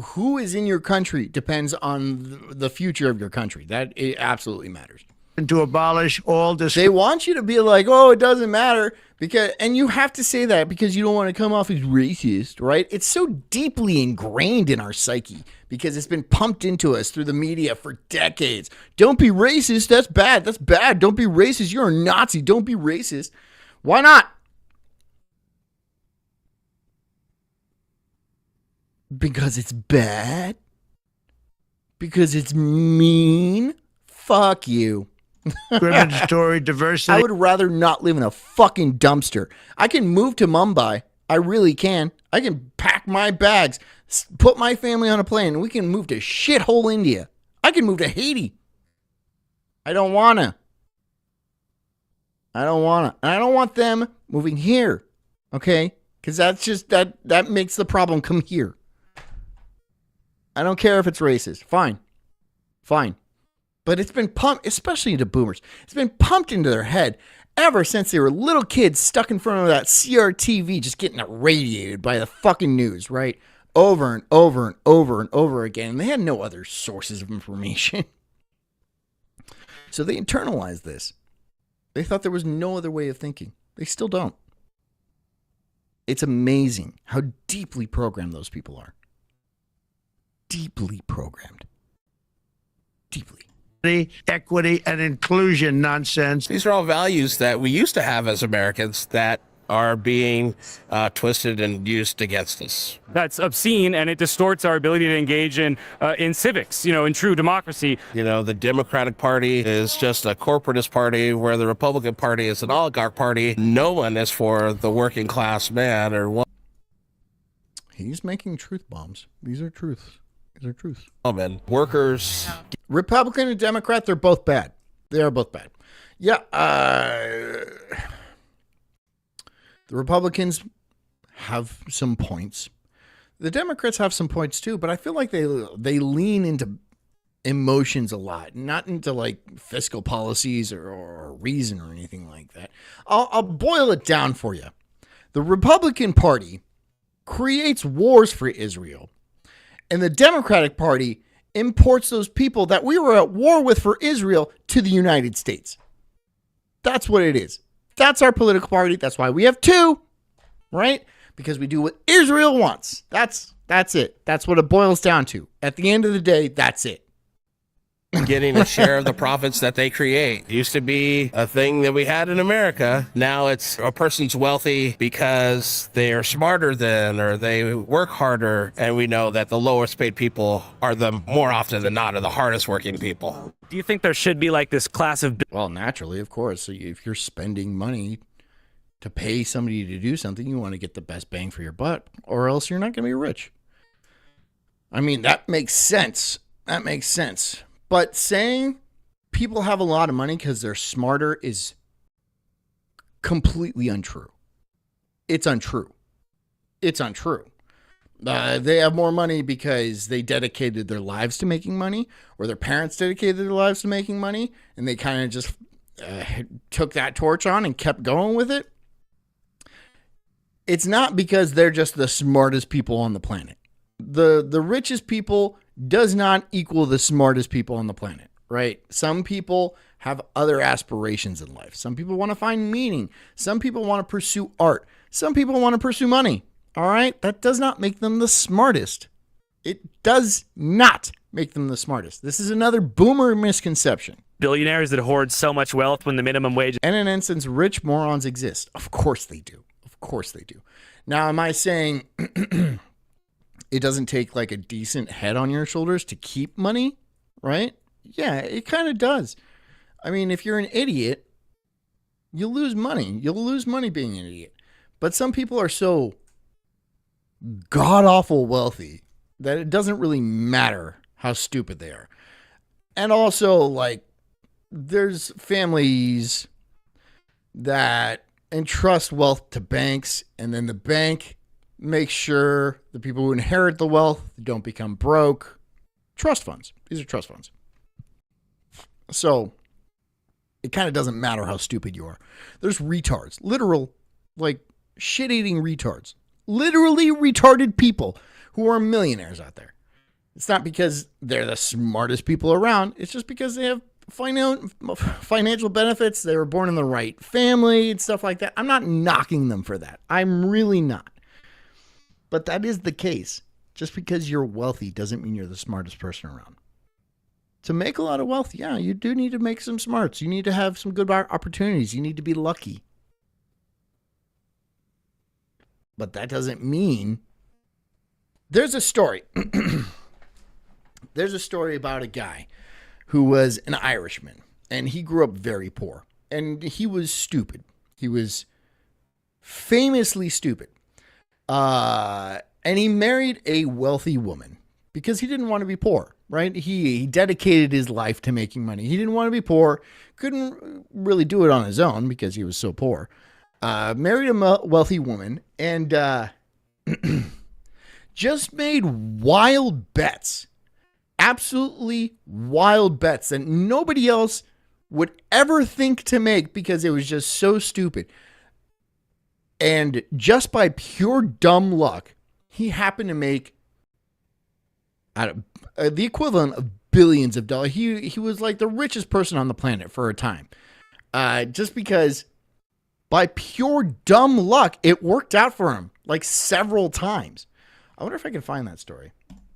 Who is in your country depends on the future of your country. That it absolutely matters. To abolish all They want you to be like, oh, it doesn't matter. And you have to say that because you don't want to come off as racist, right? It's so deeply ingrained in our psyche because it's been pumped into us through the media for decades. Don't be racist. That's bad. That's bad. Don't be racist. You're a Nazi. Don't be racist. Why not? Because it's bad? Because it's mean? Fuck you. Discriminatory diversity. I would rather not live in a fucking dumpster. I can move to Mumbai. I really can. I can pack my bags, put my family on a plane, and we can move to shithole India. I can move to Haiti. I don't want to. I don't want to. I don't want them moving here. Okay? Because that's just, that makes the problem come here. I don't care if it's racist. Fine. But it's been pumped, especially into boomers. It's been pumped into their head ever since they were little kids stuck in front of that CRTV just getting irradiated by the fucking news, right? Over and over and over and over again. And they had no other sources of information. So they internalized this. They thought there was no other way of thinking. They still don't. It's amazing how deeply programmed those people are. Deeply programmed. Deeply. Equity and inclusion nonsense. These are all values that we used to have as Americans that are being twisted and used against us. That's obscene, and it distorts our ability to engage in civics, in true democracy. The Democratic Party is just a corporatist party, where the Republican Party is an oligarch party. No one is for the working class man or woman. He's making truth bombs. These are truths. Woman, workers. Republican and Democrat, they're both bad. They are both bad. Yeah, the Republicans have some points. The Democrats have some points too, but I feel like they lean into emotions a lot, not into like fiscal policies or reason or anything like that. I'll boil it down for you. The Republican Party creates wars for Israel, and the Democratic Party imports those people that we were at war with for Israel to the United States. That's what it is. That's our political party. That's why we have two, right? Because we do what Israel wants. That's it. That's what it boils down to. At the end of the day, that's it. Getting a share of the profits that they create. It used to be a thing that we had in America. Now it's a person's wealthy because they are smarter than, or they work harder. And we know that the lowest paid people are more often than not, are the hardest working people. Do you think there should be like this class of... Well, naturally, of course. So if you're spending money to pay somebody to do something, you want to get the best bang for your buck, or else you're not going to be rich. I mean, that makes sense. But saying people have a lot of money because they're smarter is completely untrue. It's untrue. They have more money because they dedicated their lives to making money, or their parents dedicated their lives to making money, and they kind of just took that torch on and kept going with it. It's not because they're just the smartest people on the planet. The richest people does not equal the smartest people on the planet, right? Some people have other aspirations in life. Some people want to find meaning. Some people want to pursue art. Some people want to pursue money. All right? That does not make them the smartest. It does not make them the smartest. This is another boomer misconception. Billionaires that hoard so much wealth when the minimum wage... And in an instance, rich morons exist. Of course they do. Now, am I saying... it doesn't take like a decent head on your shoulders to keep money, right? Yeah, it kind of does. I mean, if you're an idiot, you'll lose money. You'll lose money being an idiot. But some people are so god-awful wealthy that it doesn't really matter how stupid they are. And also, like, there's families that entrust wealth to banks, and then the bank make sure the people who inherit the wealth don't become broke. Trust funds. These are trust funds. So it kind of doesn't matter how stupid you are. There's retards, literal, like shit-eating retards, literally retarded people who are millionaires out there. It's not because they're the smartest people around. It's just because they have financial benefits. They were born in the right family and stuff like that. I'm not knocking them for that. I'm really not. But that is the case. Just because you're wealthy doesn't mean you're the smartest person around. To make a lot of wealth, yeah, you do need to make some smarts. You need to have some good opportunities. You need to be lucky. But that doesn't mean... There's a story. There's a story about a guy who was an Irishman. And he grew up very poor. And he was stupid. He was famously stupid. And he married a wealthy woman. because he didn't want to be poor, right? He dedicated his life to making money. He didn't want to be poor, couldn't really do it on his own because he was so poor. Married a wealthy woman and just made wild bets, absolutely wild bets that nobody else would ever think to make because it was just so stupid. And just by pure dumb luck, he happened to make the equivalent of billions of dollars. He was like the richest person on the planet for a time. Just because by pure dumb luck, it worked out for him like several times. I wonder if I can find that story.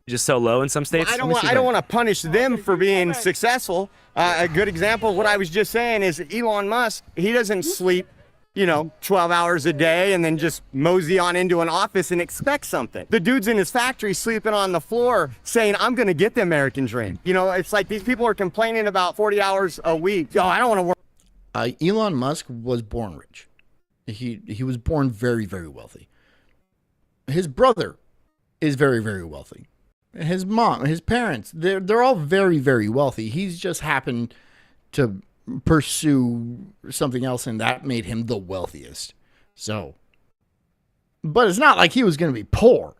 Just so low in some states? Well, I don't want to punish them for being successful. A good example of what I was just saying is Elon Musk, he doesn't sleep 12 hours a day and then just mosey on into an office and expect something. The dude's in his factory sleeping on the floor saying, I'm going to get the American dream. It's like these people are complaining about 40 hours a week. I don't want to work. Elon Musk was born rich. He was born very, very wealthy. His brother is very, very wealthy. His mom, his parents, they're all very, very wealthy. He's just happened to pursue something else, and that made him the wealthiest. So, but it's not like he was going to be poor.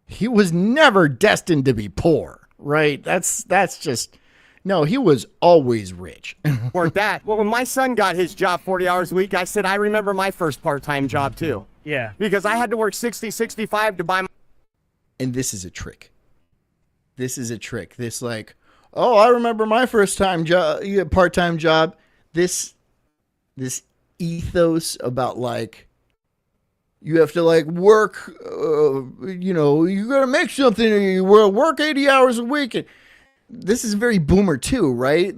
He was never destined to be poor, right? That's just, no, he was always rich. Work that. Well, when my son got his job 40 hours a week, I said, I remember my first part-time job too. Yeah. Because I had to work 60, 65 to buy my... And this is a trick. This is a trick. This like, oh, I remember my first time job, part-time job. This ethos about like, you have to like work, you got to make something. You work 80 hours a week. And this is very boomer too, right?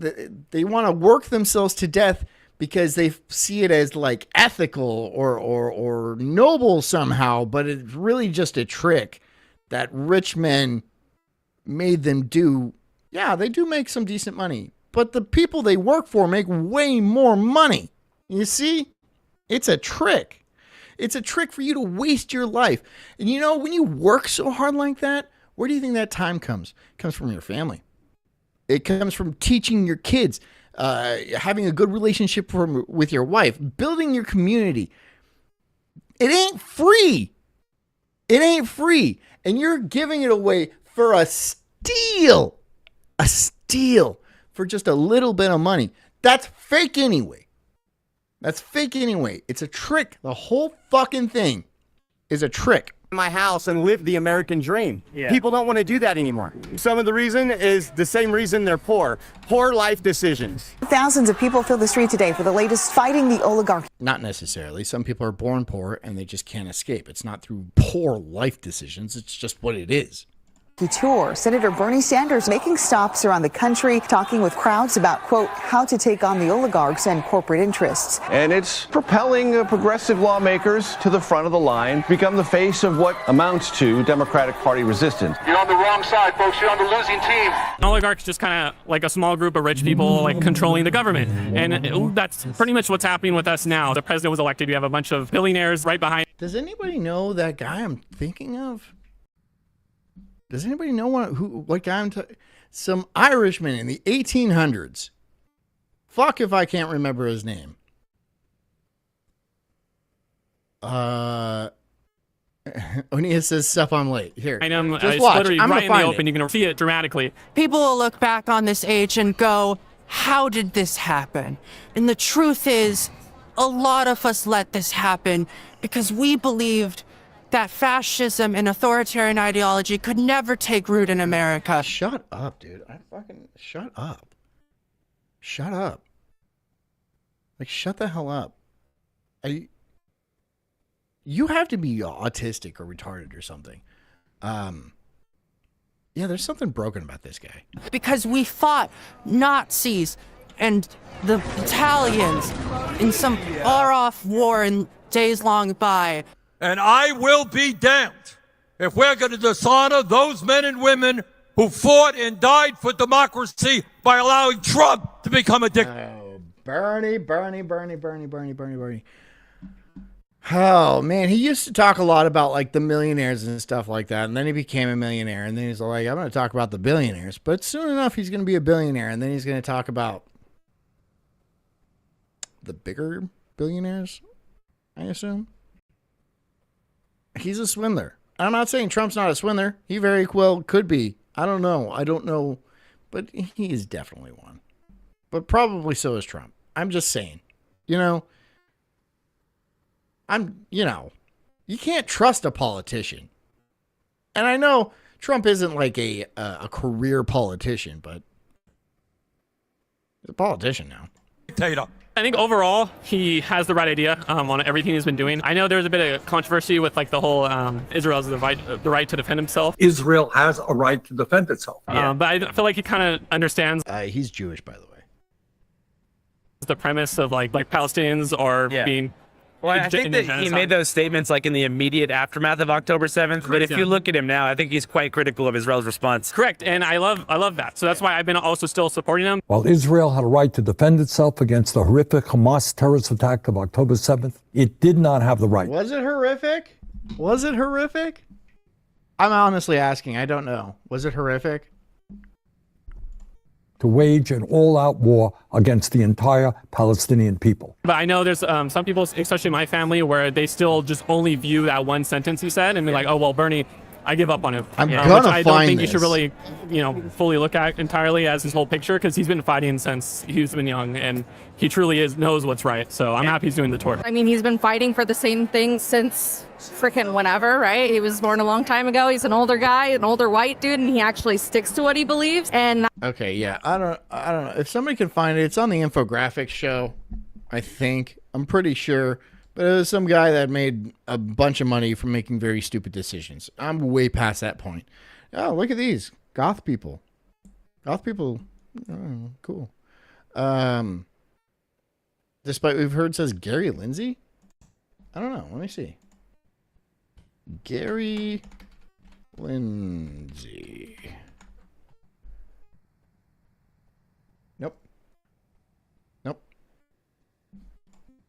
They want to work themselves to death because they see it as like ethical or noble somehow, but it's really just a trick that rich men made them do. Yeah, they do make some decent money, but the people they work for make way more money. You see? It's a trick. It's a trick for you to waste your life. And when you work so hard like that, where do you think that time comes? It comes from your family. It comes from teaching your kids, having a good relationship with your wife, building your community. It ain't free. It ain't free. And you're giving it away for a steal for just a little bit of money. That's fake anyway. It's a trick. The whole fucking thing is a trick. My house and live the American dream. Yeah. People don't want to do that anymore. Some of the reason is the same reason they're poor. Poor life decisions. Thousands of people fill the street today for the latest fighting the oligarchy. Not necessarily. Some people are born poor and they just can't escape. It's not through poor life decisions. It's just what it is. Tour. Senator Bernie Sanders making stops around the country, talking with crowds about, quote, how to take on the oligarchs and corporate interests. And it's propelling progressive lawmakers to the front of the line, become the face of what amounts to Democratic Party resistance. You're on the wrong side, folks. You're on the losing team. Oligarchs just kind of like a small group of rich people like controlling the government. And that's pretty much what's happening with us now. The president was elected. You have a bunch of billionaires right behind. Does anybody know that guy I'm thinking of? Does anybody know what guy I'm talking? Some Irishman in the 1800s. Fuck if I can't remember his name. O'Neill says, "Sup, I'm late." Here, just watch. Literally I'm right in gonna the find open. it. You can see it dramatically. People will look back on this age and go, how did this happen? And the truth is, a lot of us let this happen because we believed that fascism and authoritarian ideology could never take root in America. Shut up, dude. Shut up. Shut up. Like, shut the hell up. You have to be autistic or retarded or something. Yeah, there's something broken about this guy. Because we fought Nazis and the Italians in some far-off war in days long by. And I will be damned if we're going to dishonor those men and women who fought and died for democracy by allowing Trump to become a dictator. Oh, Bernie. Oh man, he used to talk a lot about like the millionaires and stuff like that, and then he became a millionaire, and then he's like, I'm going to talk about the billionaires, but soon enough he's going to be a billionaire, and then he's going to talk about the bigger billionaires, I assume. He's a swindler. I'm not saying Trump's not a swindler. He very well could be. I don't know, but he is definitely one. But probably so is Trump. I'm just saying, you can't trust a politician. And I know Trump isn't like a career politician, but he's a politician now. Dictator. I think overall he has the right idea on everything he's been doing. I know there's a bit of controversy with like the whole Israel has the right to defend himself. Israel has a right to defend itself. But I feel like he kind of understands. He's Jewish, by the way. The premise of like Palestinians are being. Well, I think that he made those statements like in the immediate aftermath of October 7th. But if you look at him now, I think he's quite critical of Israel's response. Correct, and I love that. So that's why I've been also still supporting him. While Israel had a right to defend itself against the horrific Hamas terrorist attack of October 7th, it did not have the right. Was it horrific? Was it horrific? I'm honestly asking. I don't know. Was it horrific? To wage an all-out war against the entire Palestinian people. But I know there's some people, especially my family, where they still just only view that one sentence he said and be like, oh, well, Bernie, I give up on him. I'm gonna which I don't find think this. you should really, fully look at entirely as his whole picture, because he's been fighting since he's been young, and he truly knows what's right. So I'm happy he's doing the tour. I mean, he's been fighting for the same thing since freaking whenever, right? He was born a long time ago. He's an older guy, an older white dude, and he actually sticks to what he believes. And Okay, yeah, I don't know if somebody can find it. It's on the infographics show, I think. I'm pretty sure, but it was some guy that made a bunch of money from making very stupid decisions. I'm way past that point. Oh, look at these goth people. Goth people, cool. Despite we've heard says Gary Lindsay. I don't know. Let me see. Gary Lindsay. Nope.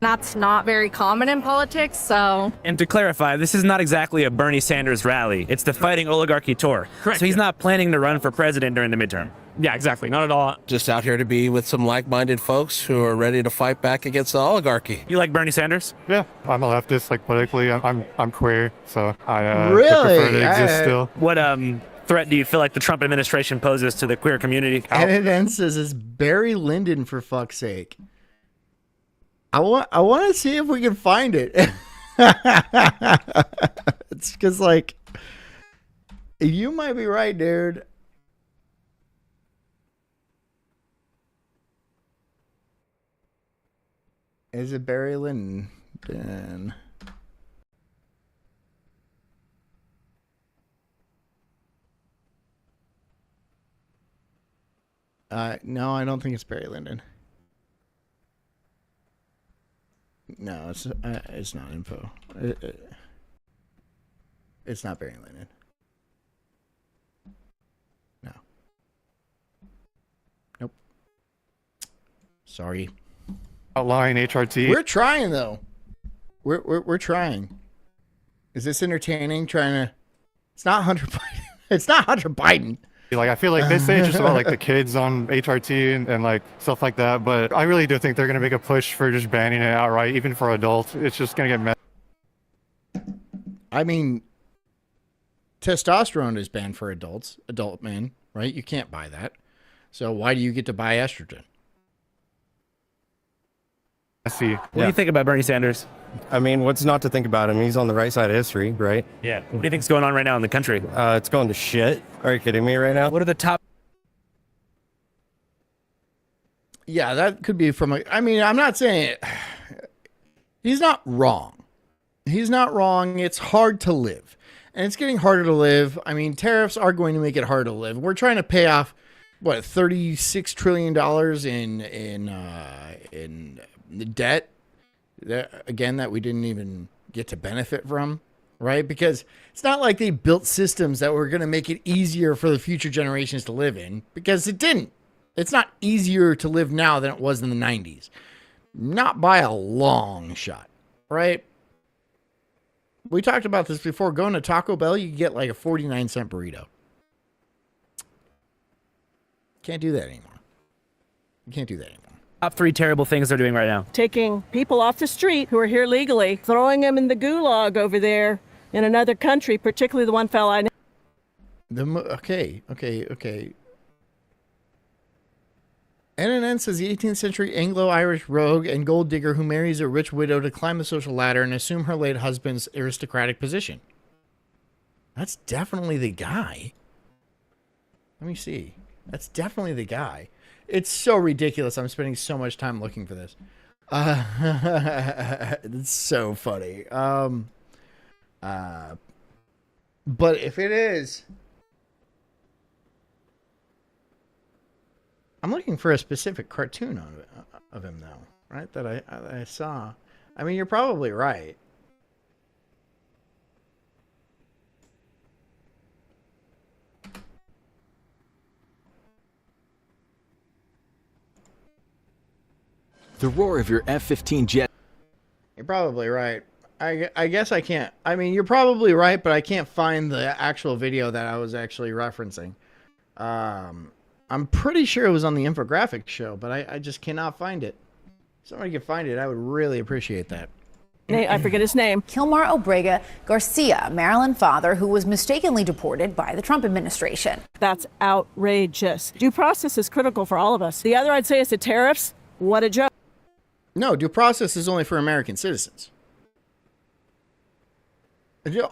that's not very common in politics, so. And to clarify, this is not exactly a Bernie Sanders rally. It's the Fighting Oligarchy Tour. Correct. So he's not planning to run for president during the midterm. Yeah, exactly. Not at all. Just out here to be with some like-minded folks who are ready to fight back against the oligarchy. You like Bernie Sanders? Yeah, I'm a leftist. Like politically, I'm queer, so I Really? prefer to exist still. What threat do you feel like the Trump administration poses to the queer community? And it ends says it's Barry Lyndon, for fuck's sake. I want to see if we can find it. It's because like you might be right, dude. Is it Barry Lyndon? No, I don't think it's Barry Lyndon. No, it's not info. It's not Barry Lyndon. No. Nope. Sorry. Outlawing HRT. We're trying though. We're trying. Is this entertaining? It's not Hunter Biden. It's not Hunter Biden. Like, I feel like they say just about like the kids on HRT and like stuff like that, but I really do think they're gonna make a push for just banning it outright, even for adults. It's just gonna get messy. I mean, testosterone is banned for adults, adult men, right? You can't buy that. So why do you get to buy estrogen? I see. What do you think about Bernie Sanders? I mean, what's not to think about him? He's on the right side of history, right? Yeah. What do you think's going on right now in the country? It's going to shit. Are you kidding me right now? What are the top? Yeah, that could be from I mean, I'm not saying he's not wrong. He's not wrong. It's hard to live. And it's getting harder to live. I mean, tariffs are going to make it hard to live. We're trying to pay off what, $36 trillion in debt that we didn't even get to benefit from, right? Because it's not like they built systems that were going to make it easier for the future generations to live in, because it didn't. It's not easier to live now than it was in the 90s. Not by a long shot, right? We talked about this before. Going to Taco Bell, you can get like a 49-cent burrito. Can't do that anymore. You can't do that anymore. Top 3 terrible things they're doing right now. Taking people off the street who are here legally, throwing them in the gulag over there in another country, particularly the one fella I know. Okay. NNN says the 18th century Anglo-Irish rogue and gold digger who marries a rich widow to climb the social ladder and assume her late husband's aristocratic position. That's definitely the guy. Let me see. That's definitely the guy. It's so ridiculous. I'm spending so much time looking for this. It's so funny. But if it is, I'm looking for a specific cartoon of him though, right? That I saw. I mean, you're probably right. The roar of your F-15 jet. You're probably right. I guess I can't. I mean, you're probably right, but I can't find the actual video that I was actually referencing. I'm pretty sure it was on the infographic show, but I just cannot find it. If somebody could find it, I would really appreciate that. I forget his name. Kilmar Obrega Garcia, Maryland father who was mistakenly deported by the Trump administration. That's outrageous. Due process is critical for all of us. The other I'd say is the tariffs. What a joke. No, due process is only for American citizens.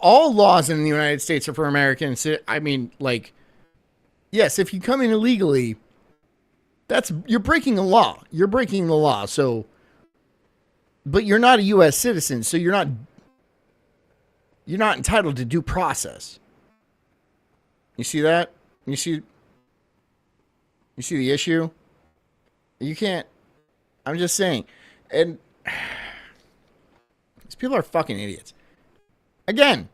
All laws in the United States are for Americans. I mean, like, yes, if you come in illegally, you're breaking the law. You're breaking the law. So, but you're not a U.S. citizen, so you're not entitled to due process. You see that? You see the issue? You can't. I'm just saying. And these people are fucking idiots. Again,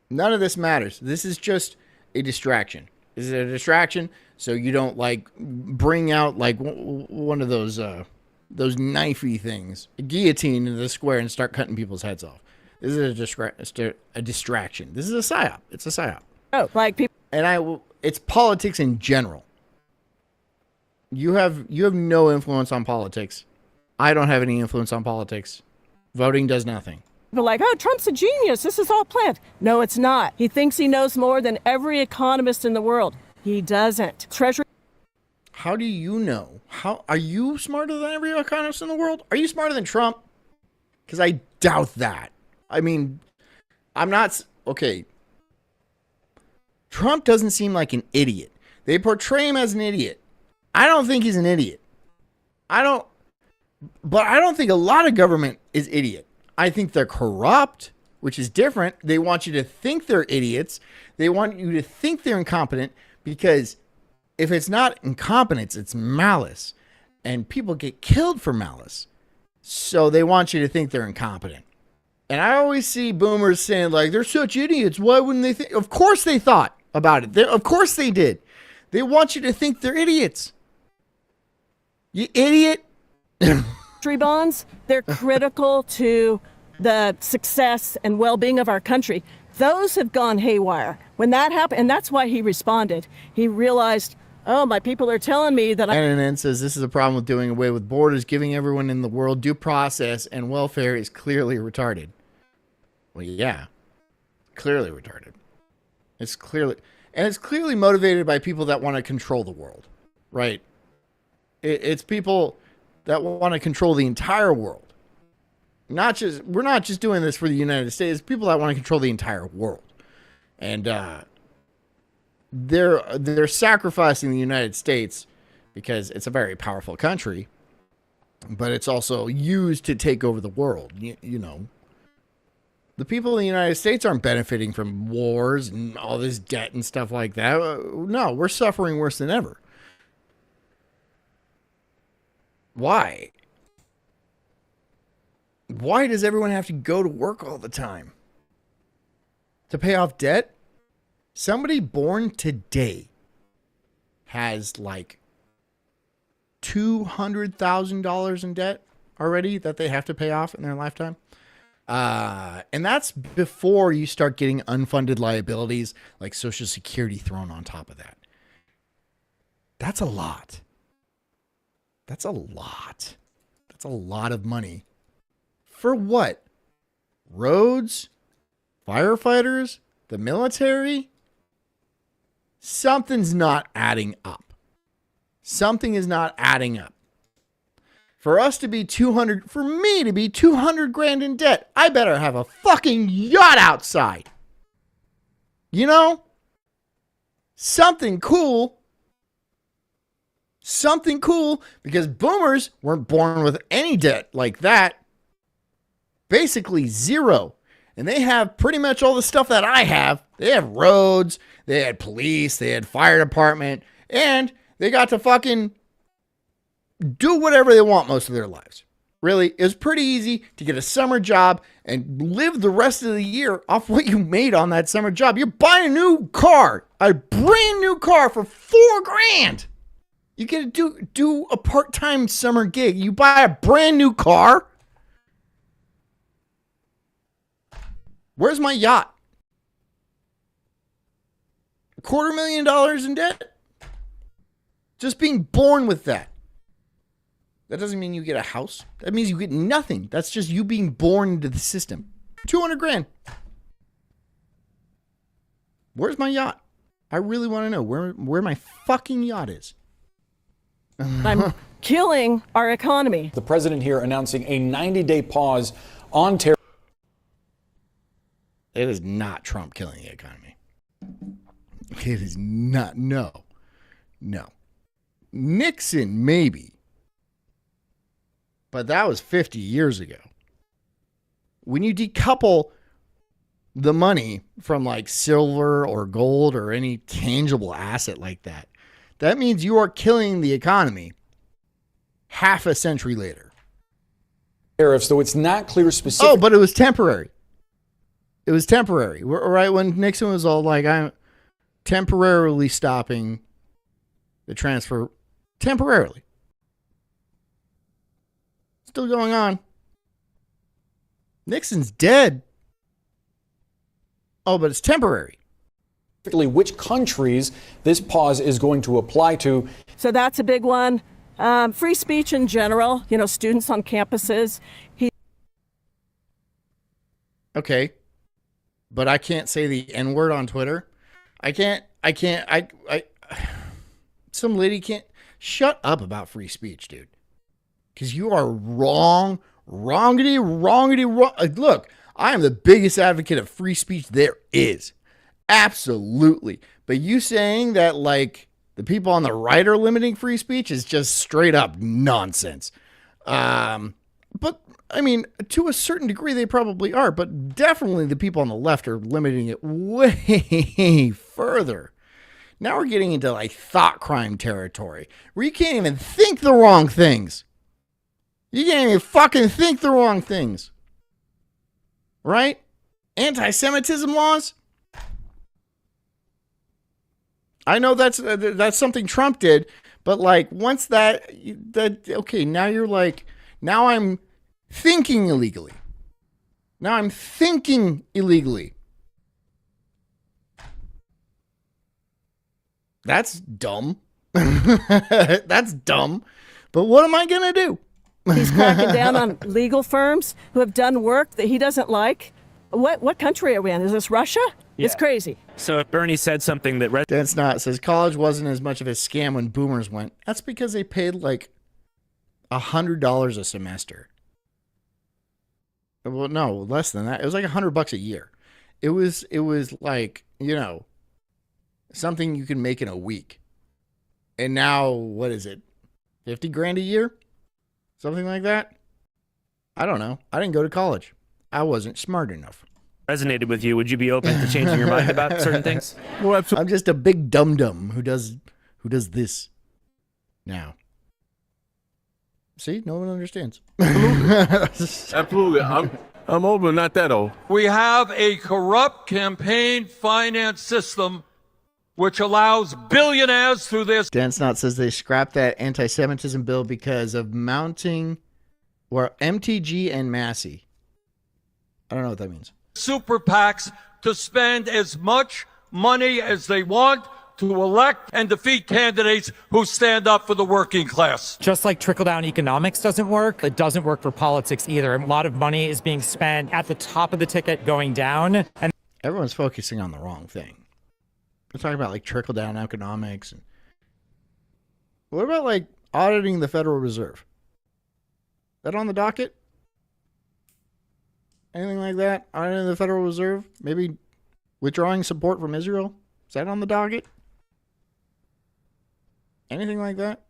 none of this matters. This is just a distraction. This is a distraction so you don't like bring out like one of those knifey things, a guillotine into the square and start cutting people's heads off. This is a distraction. This is a psyop. It's a psyop. Oh, like people. And it's politics in general. You have no influence on politics. I don't have any influence on politics. Voting does nothing. People like, oh, Trump's a genius. This is all planned. No, it's not. He thinks he knows more than every economist in the world. He doesn't. Treasury. How do you know? How are you smarter than every economist in the world? Are you smarter than Trump? Because I doubt that. I mean, I'm not. Okay. Trump doesn't seem like an idiot. They portray him as an idiot. I don't think he's an idiot. But I don't think a lot of government is idiot. I think they're corrupt, which is different. They want you to think they're idiots. They want you to think they're incompetent because if it's not incompetence, it's malice. And people get killed for malice. So they want you to think they're incompetent. And I always see boomers saying, like, they're such idiots. Why wouldn't they think? Of course they thought about it. Of course they did. They want you to think they're idiots. You idiot. Treasury bonds, they're critical to the success and well-being of our country. Those have gone haywire. When that happened, and that's why he responded. He realized, oh, my people are telling me that NNN says this is a problem with doing away with borders. Giving everyone in the world due process and welfare is clearly retarded. Well, yeah. Clearly retarded. It's clearly motivated by people that want to control the world. Right? It's people that want to control the entire world. We're not just doing this for the United States. It's people that want to control the entire world. And they're sacrificing the United States because it's a very powerful country, but it's also used to take over the world. You know, the people in the United States aren't benefiting from wars and all this debt and stuff like that. No, we're suffering worse than ever. Why? Why does everyone have to go to work all the time? To pay off debt? Somebody born today has like $200,000 in debt already that they have to pay off in their lifetime. And that's before you start getting unfunded liabilities like Social Security thrown on top of that. That's a lot. That's a lot. That's a lot of money. For what? Roads? Firefighters? The military? Something's not adding up. Something is not adding up. For us to be 200, for me to be 200 grand in debt, I better have a fucking yacht outside. You know? Something cool. Something cool, because boomers weren't born with any debt like that. Basically zero. And they have pretty much all the stuff that I have. They have roads, they had police, they had fire department, and they got to fucking do whatever they want most of their lives. Really, it was pretty easy to get a summer job and live the rest of the year off what you made on that summer job. You're buying a new car, a brand new car for $4,000. You get to do a part-time summer gig. You buy a brand new car. Where's my yacht? $250,000 in debt? Just being born with that. That doesn't mean you get a house. That means you get nothing. That's just you being born into the system. 200 grand. Where's my yacht? I really want to know where my fucking yacht is. I'm killing our economy. The president here announcing a 90-day pause on terror. It is not Trump killing the economy. It is not. No. Nixon, maybe. But that was 50 years ago. When you decouple the money from like silver or gold or any tangible asset like that, that means you are killing the economy half a century later. Tariffs, though it's not clear specifically. Oh, but it was temporary. It was temporary. Right when Nixon was all like, I'm temporarily stopping the transfer. Temporarily. Still going on. Nixon's dead. Oh, but it's temporary. Which countries this pause is going to apply to. So that's a big one. Free speech in general, students on campuses. Okay. But I can't say the N-word on Twitter. Some lady can't. Shut up about free speech, dude. Because you are wrong. Wrongity. Look, I am the biggest advocate of free speech there is. Absolutely. But you saying that, like, the people on the right are limiting free speech is just straight up nonsense. But, I mean, to a certain degree, they probably are. But definitely the people on the left are limiting it way further. Now we're getting into, like, thought crime territory, where you can't even think the wrong things. You can't even fucking think the wrong things. Right? Anti-Semitism laws? I know that's something Trump did, but like once that okay, now you're like, now I'm thinking illegally. That's dumb. That's dumb. But what am I going to do? He's cracking down on legal firms who have done work that he doesn't like. What country are we in? Is this Russia? Yeah. It's crazy. So if Bernie said something that... That's not. It says college wasn't as much of a scam when boomers went. That's because they paid like $100 a semester. Well, no, less than that. It was like $100 a year. It was like, something you can make in a week. And now, what is it? 50 grand a year? Something like that? I don't know. I didn't go to college. I wasn't smart enough. Resonated with you, would you be open to changing your mind about certain things? Well, I'm just a big dum-dum who does this now. See, no one understands. Absolutely. I'm old, but not that old. We have a corrupt campaign finance system which allows billionaires through this. Dan Snot says they scrapped that anti-Semitism bill because of mounting or MTG and Massey. I don't know what that means. Super PACs to spend as much money as they want to elect and defeat candidates who stand up for the working class. Just like trickle-down economics doesn't work, it doesn't work for politics either. A lot of money is being spent at the top of the ticket going down. And everyone's focusing on the wrong thing. We're talking about like trickle-down economics. And what about like auditing the Federal Reserve? That on the docket? Anything like that? Auditing the Federal Reserve? Maybe withdrawing support from Israel? Is that on the docket? Anything like that?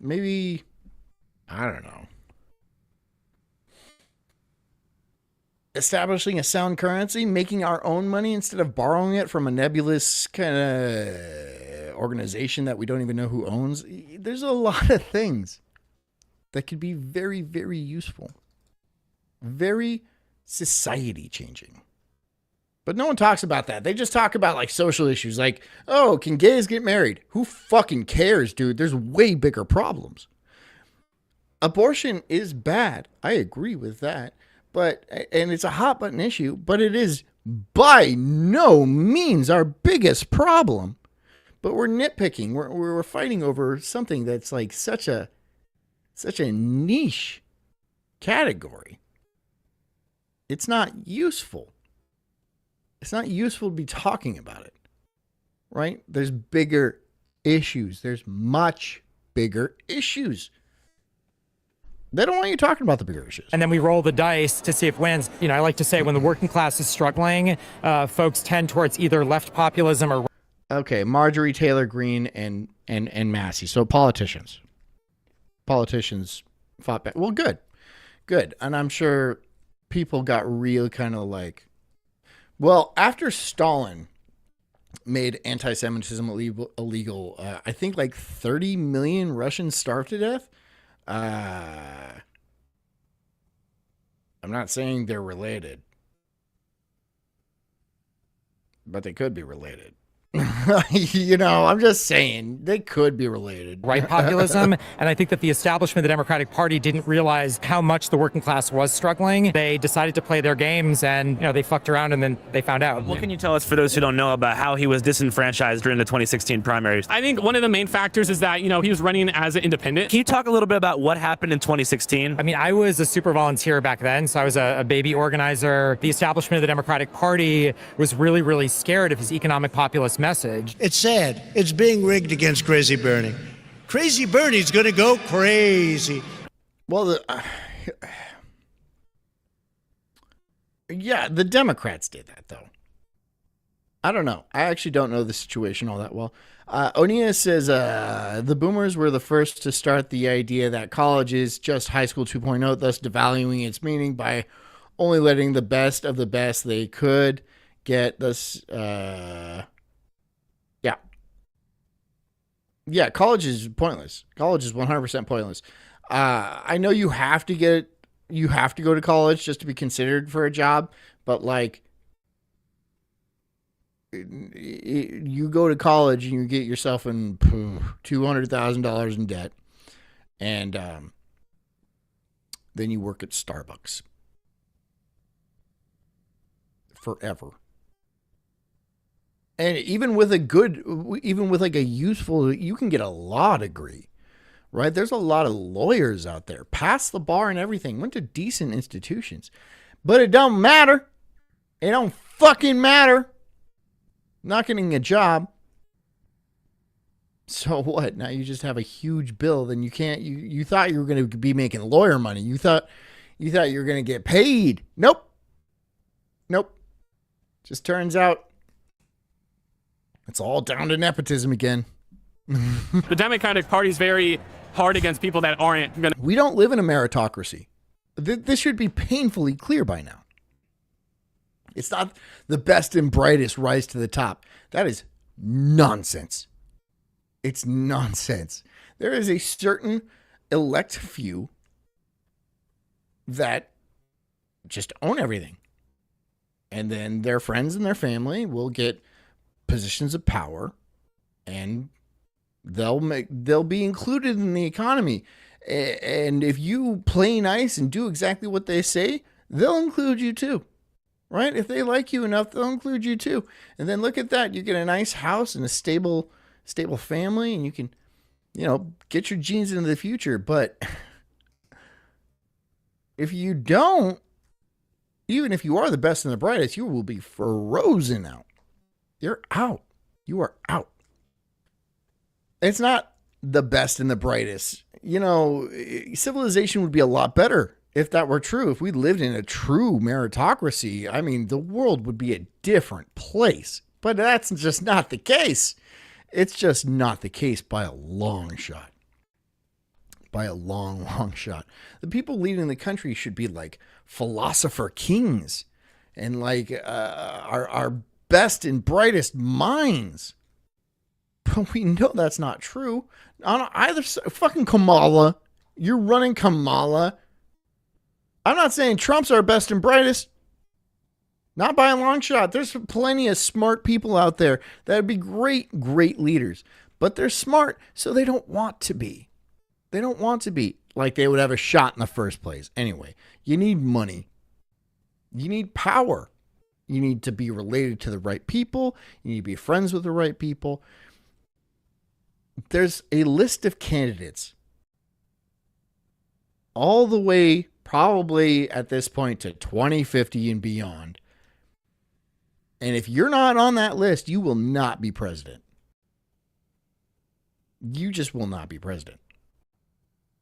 Maybe, I don't know. Establishing a sound currency, making our own money instead of borrowing it from a nebulous kind of organization that we don't even know who owns. There's a lot of things that could be very, very useful. Very society changing. But no one talks about that. They just talk about like social issues like, oh, can gays get married? Who fucking cares, dude? There's way bigger problems. Abortion is bad. I agree with that. And it's a hot button issue, but it is by no means our biggest problem. But we're nitpicking. We're fighting over something that's like such a niche category. It's not useful. It's not useful to be talking about it, right? There's bigger issues. There's much bigger issues. They don't want you talking about the bigger issues. And then we roll the dice to see if wins. You know, I like to say when the working class is struggling, folks tend towards either left populism or... Okay, Marjorie Taylor Greene and Massey. So politicians. Politicians fought back. Well, good. And I'm sure people got real kind of like... Well, after Stalin made anti-Semitism illegal, I think like 30 million Russians starved to death. I'm not saying they're related, but they could be related. You know, I'm just saying they could be related. Right populism. And I think that the establishment of the Democratic Party didn't realize how much the working class was struggling. They decided to play their games and, you know, they fucked around and then they found out. What can you tell us, for those who don't know, about how he was disenfranchised during the 2016 primaries? I think one of the main factors is that, you know, he was running as an independent. Can you talk a little bit about what happened in 2016? I mean, I was a super volunteer back then, so I was a baby organizer. The establishment of the Democratic Party was really, really scared of his economic populist message. It's sad. It's being rigged against Crazy Bernie. Crazy Bernie's going to go crazy. Well, the Democrats did that, though. I don't know. I actually don't know the situation all that well. Onia says the boomers were the first to start the idea that college is just high school 2.0, thus devaluing its meaning by only letting the best of the best they could get this. Yeah, college is pointless. College is 100% pointless. I know you have to go to college just to be considered for a job, but like you go to college and you get yourself in $200,000 in debt, and then you work at Starbucks forever. And even with a useful, you can get a law degree, right? There's a lot of lawyers out there, passed the bar and everything, went to decent institutions, but it don't matter. It don't fucking matter. Not getting a job. So what? Now you just have a huge bill. Then you can't, you thought you were going to be making lawyer money. You thought you were going to get paid. Nope. Just turns out it's all down to nepotism again. The Democratic Party is very hard against people that aren't going to... We don't live in a meritocracy. This should be painfully clear by now. It's not the best and brightest rise to the top. That is nonsense. It's nonsense. There is a certain elect few that just own everything. And then their friends and their family will get positions of power, and they'll be included in the economy. And if you play nice and do exactly what they say, they'll include you too. Right? If they like you enough, they'll include you too. And then look at that. You get a nice house and a stable family, and you can, get your genes into the future. But if you don't, even if you are the best and the brightest, you will be frozen out. You're out. You are out. It's not the best and the brightest. Civilization would be a lot better if that were true. If we lived in a true meritocracy, I mean, the world would be a different place. But that's just not the case. It's just not the case by a long shot. By a long, long shot. The people leading the country should be like philosopher kings and like our best and brightest minds. But we know that's not true. On either side, fucking Kamala. You're running Kamala. I'm not saying Trump's our best and brightest. Not by a long shot. There's plenty of smart people out there that would be great, great leaders. But they're smart, so they don't want to be. They don't want to be like they would have a shot in the first place. Anyway, you need money. You need power. You need to be related to the right people. You need to be friends with the right people. There's a list of candidates all the way probably at this point to 2050 and beyond. And if you're not on that list, you will not be president. You just will not be president.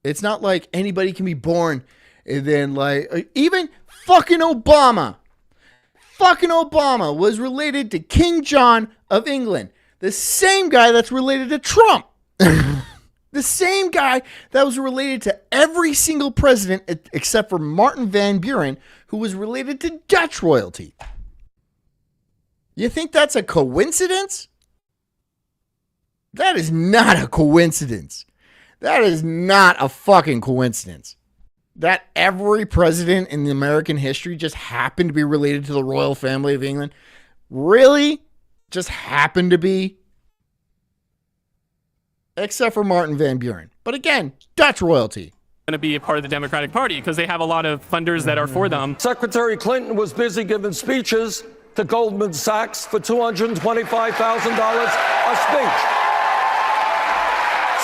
It's not like anybody can be born and then like even fucking Obama. Fucking Obama was related to King John of England. The same guy that's related to Trump. The same guy that was related to every single president except for Martin Van Buren, who was related to Dutch royalty. You think that's a coincidence? That is not a coincidence. That is not a fucking coincidence. That every president in the American history just happened to be related to the royal family of England. Really? Just happened to be? Except for Martin Van Buren. But again, Dutch royalty. Going to be a part of the Democratic Party because they have a lot of funders that are for them. Secretary Clinton was busy giving speeches to Goldman Sachs for $225,000 a speech.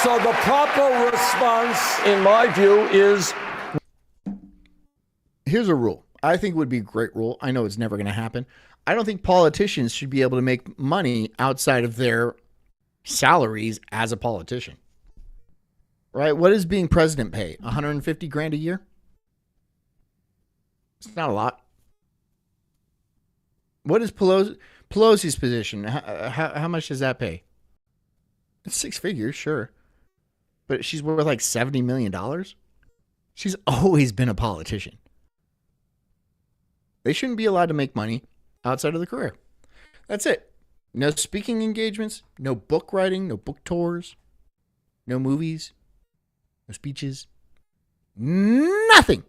So the proper response, in my view, is... Here's a rule. I think would be a great rule. I know it's never going to happen. I don't think politicians should be able to make money outside of their salaries as a politician. Right? What does being president pay? 150 grand a year? It's not a lot. What is Pelosi's position? How much does that pay? It's 6 figures, sure. But she's worth like $70 million. She's always been a politician. They shouldn't be allowed to make money outside of the career. That's it. No speaking engagements, no book writing, no book tours, no movies, no speeches, nothing.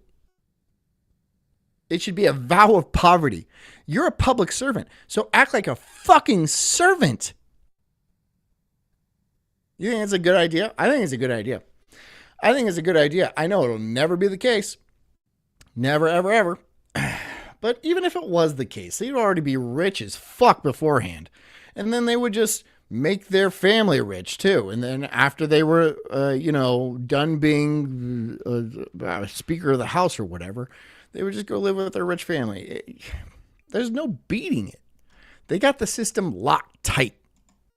It should be a vow of poverty. You're a public servant, so act like a fucking servant. You think it's a good idea? I think it's a good idea. I think it's a good idea. I know it'll never be the case. Never, ever, ever. But even if it was the case, they'd already be rich as fuck beforehand. And then they would just make their family rich too. And then after they were, done being Speaker of the House or whatever, they would just go live with their rich family. There's no beating it. They got the system locked tight.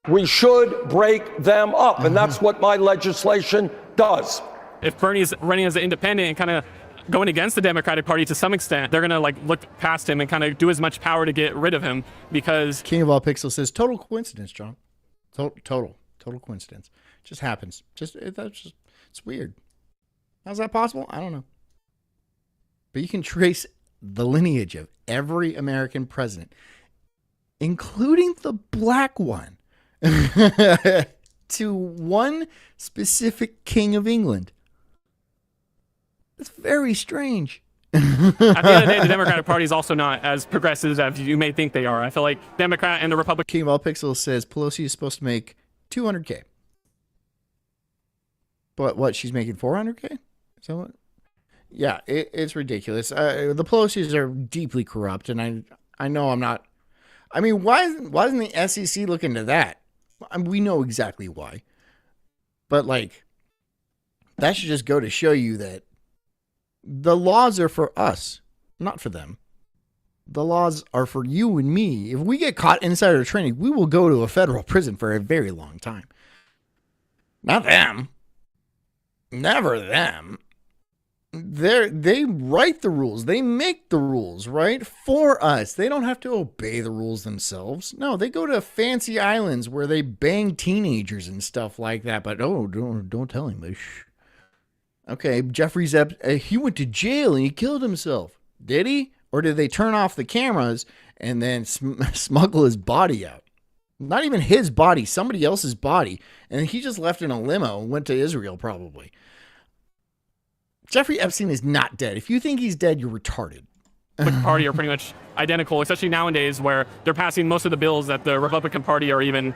We should break them up, and that's what my legislation does. If Bernie's running as an independent and kind of going against the Democratic Party to some extent, they're going to look past him and kind of do as much power to get rid of him because... King of All Pixels says, total coincidence, John. Total coincidence. Just happens. It's weird. How's that possible? I don't know. But you can trace the lineage of every American president, including the black one, to one specific king of England. It's very strange. At the end of the day, the Democratic Party is also not as progressive as you may think they are. I feel like Democrat and the Republican... King of All Pixels says Pelosi is supposed to make $200K. But what, she's making $400K? Is that what? Yeah, it's ridiculous. The Pelosi's are deeply corrupt, and I know I'm not. I mean, why doesn't the SEC look into that? I mean, we know exactly why. But, like, that should just go to show you that the laws are for us, not for them. The laws are for you and me. If we get caught insider trading, we will go to a federal prison for a very long time. Not them. Never them. They write the rules. They make the rules, right? For us. They don't have to obey the rules themselves. No, they go to fancy islands where they bang teenagers and stuff like that. But don't tell him. Shh. Okay, Jeffrey he went to jail and he killed himself. Did he? Or did they turn off the cameras and then smuggle his body out? Not even his body, somebody else's body. And he just left in a limo and went to Israel probably. Jeffrey Epstein is not dead. If you think he's dead, you're retarded. Republican Party are pretty much identical, especially nowadays where they're passing most of the bills that the Republican Party are even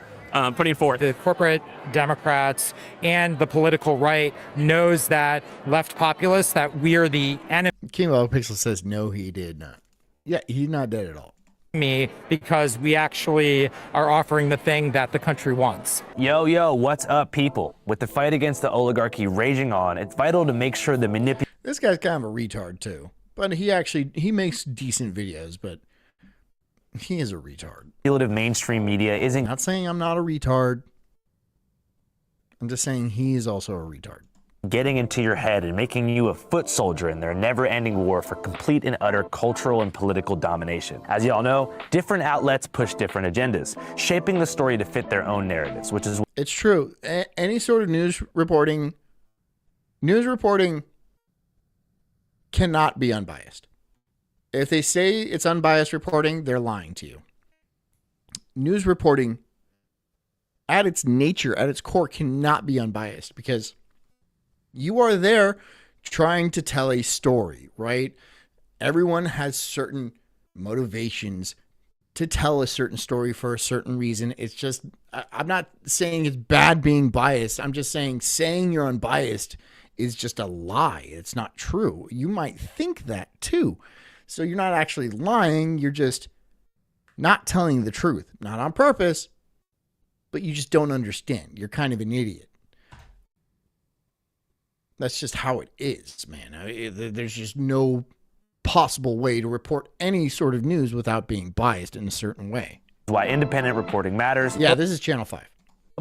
putting forth. The corporate Democrats and the political right knows that left populists, that we're the enemy. King Pixel says no, he did not. Yeah, he's not dead at all. Because we actually are offering the thing that the country wants. Yo, what's up, people? With the fight against the oligarchy raging on, it's vital to make sure the This guy's kind of a retard too, but he makes decent videos, but he is a retard. manipulative mainstream media isn't. Not saying I'm not a retard. I'm just saying he is also a retard. Getting into your head and making you a foot soldier in their never-ending war for complete and utter cultural and political domination. As y'all know, different outlets push different agendas, shaping the story to fit their own narratives, which is... It's true. Any sort of news reporting cannot be unbiased. If they say it's unbiased reporting, they're lying to you. News reporting, at its nature, at its core, cannot be unbiased because you are there trying to tell a story, right? Everyone has certain motivations to tell a certain story for a certain reason. It's just, I'm not saying it's bad being biased. I'm just saying you're unbiased is just a lie. It's not true. You might think that too. So you're not actually lying. You're just not telling the truth. Not on purpose, but you just don't understand. You're kind of an idiot. That's just how it is, man. There's just no possible way to report any sort of news without being biased in a certain way. Why independent reporting matters. Yeah, this is Channel 5.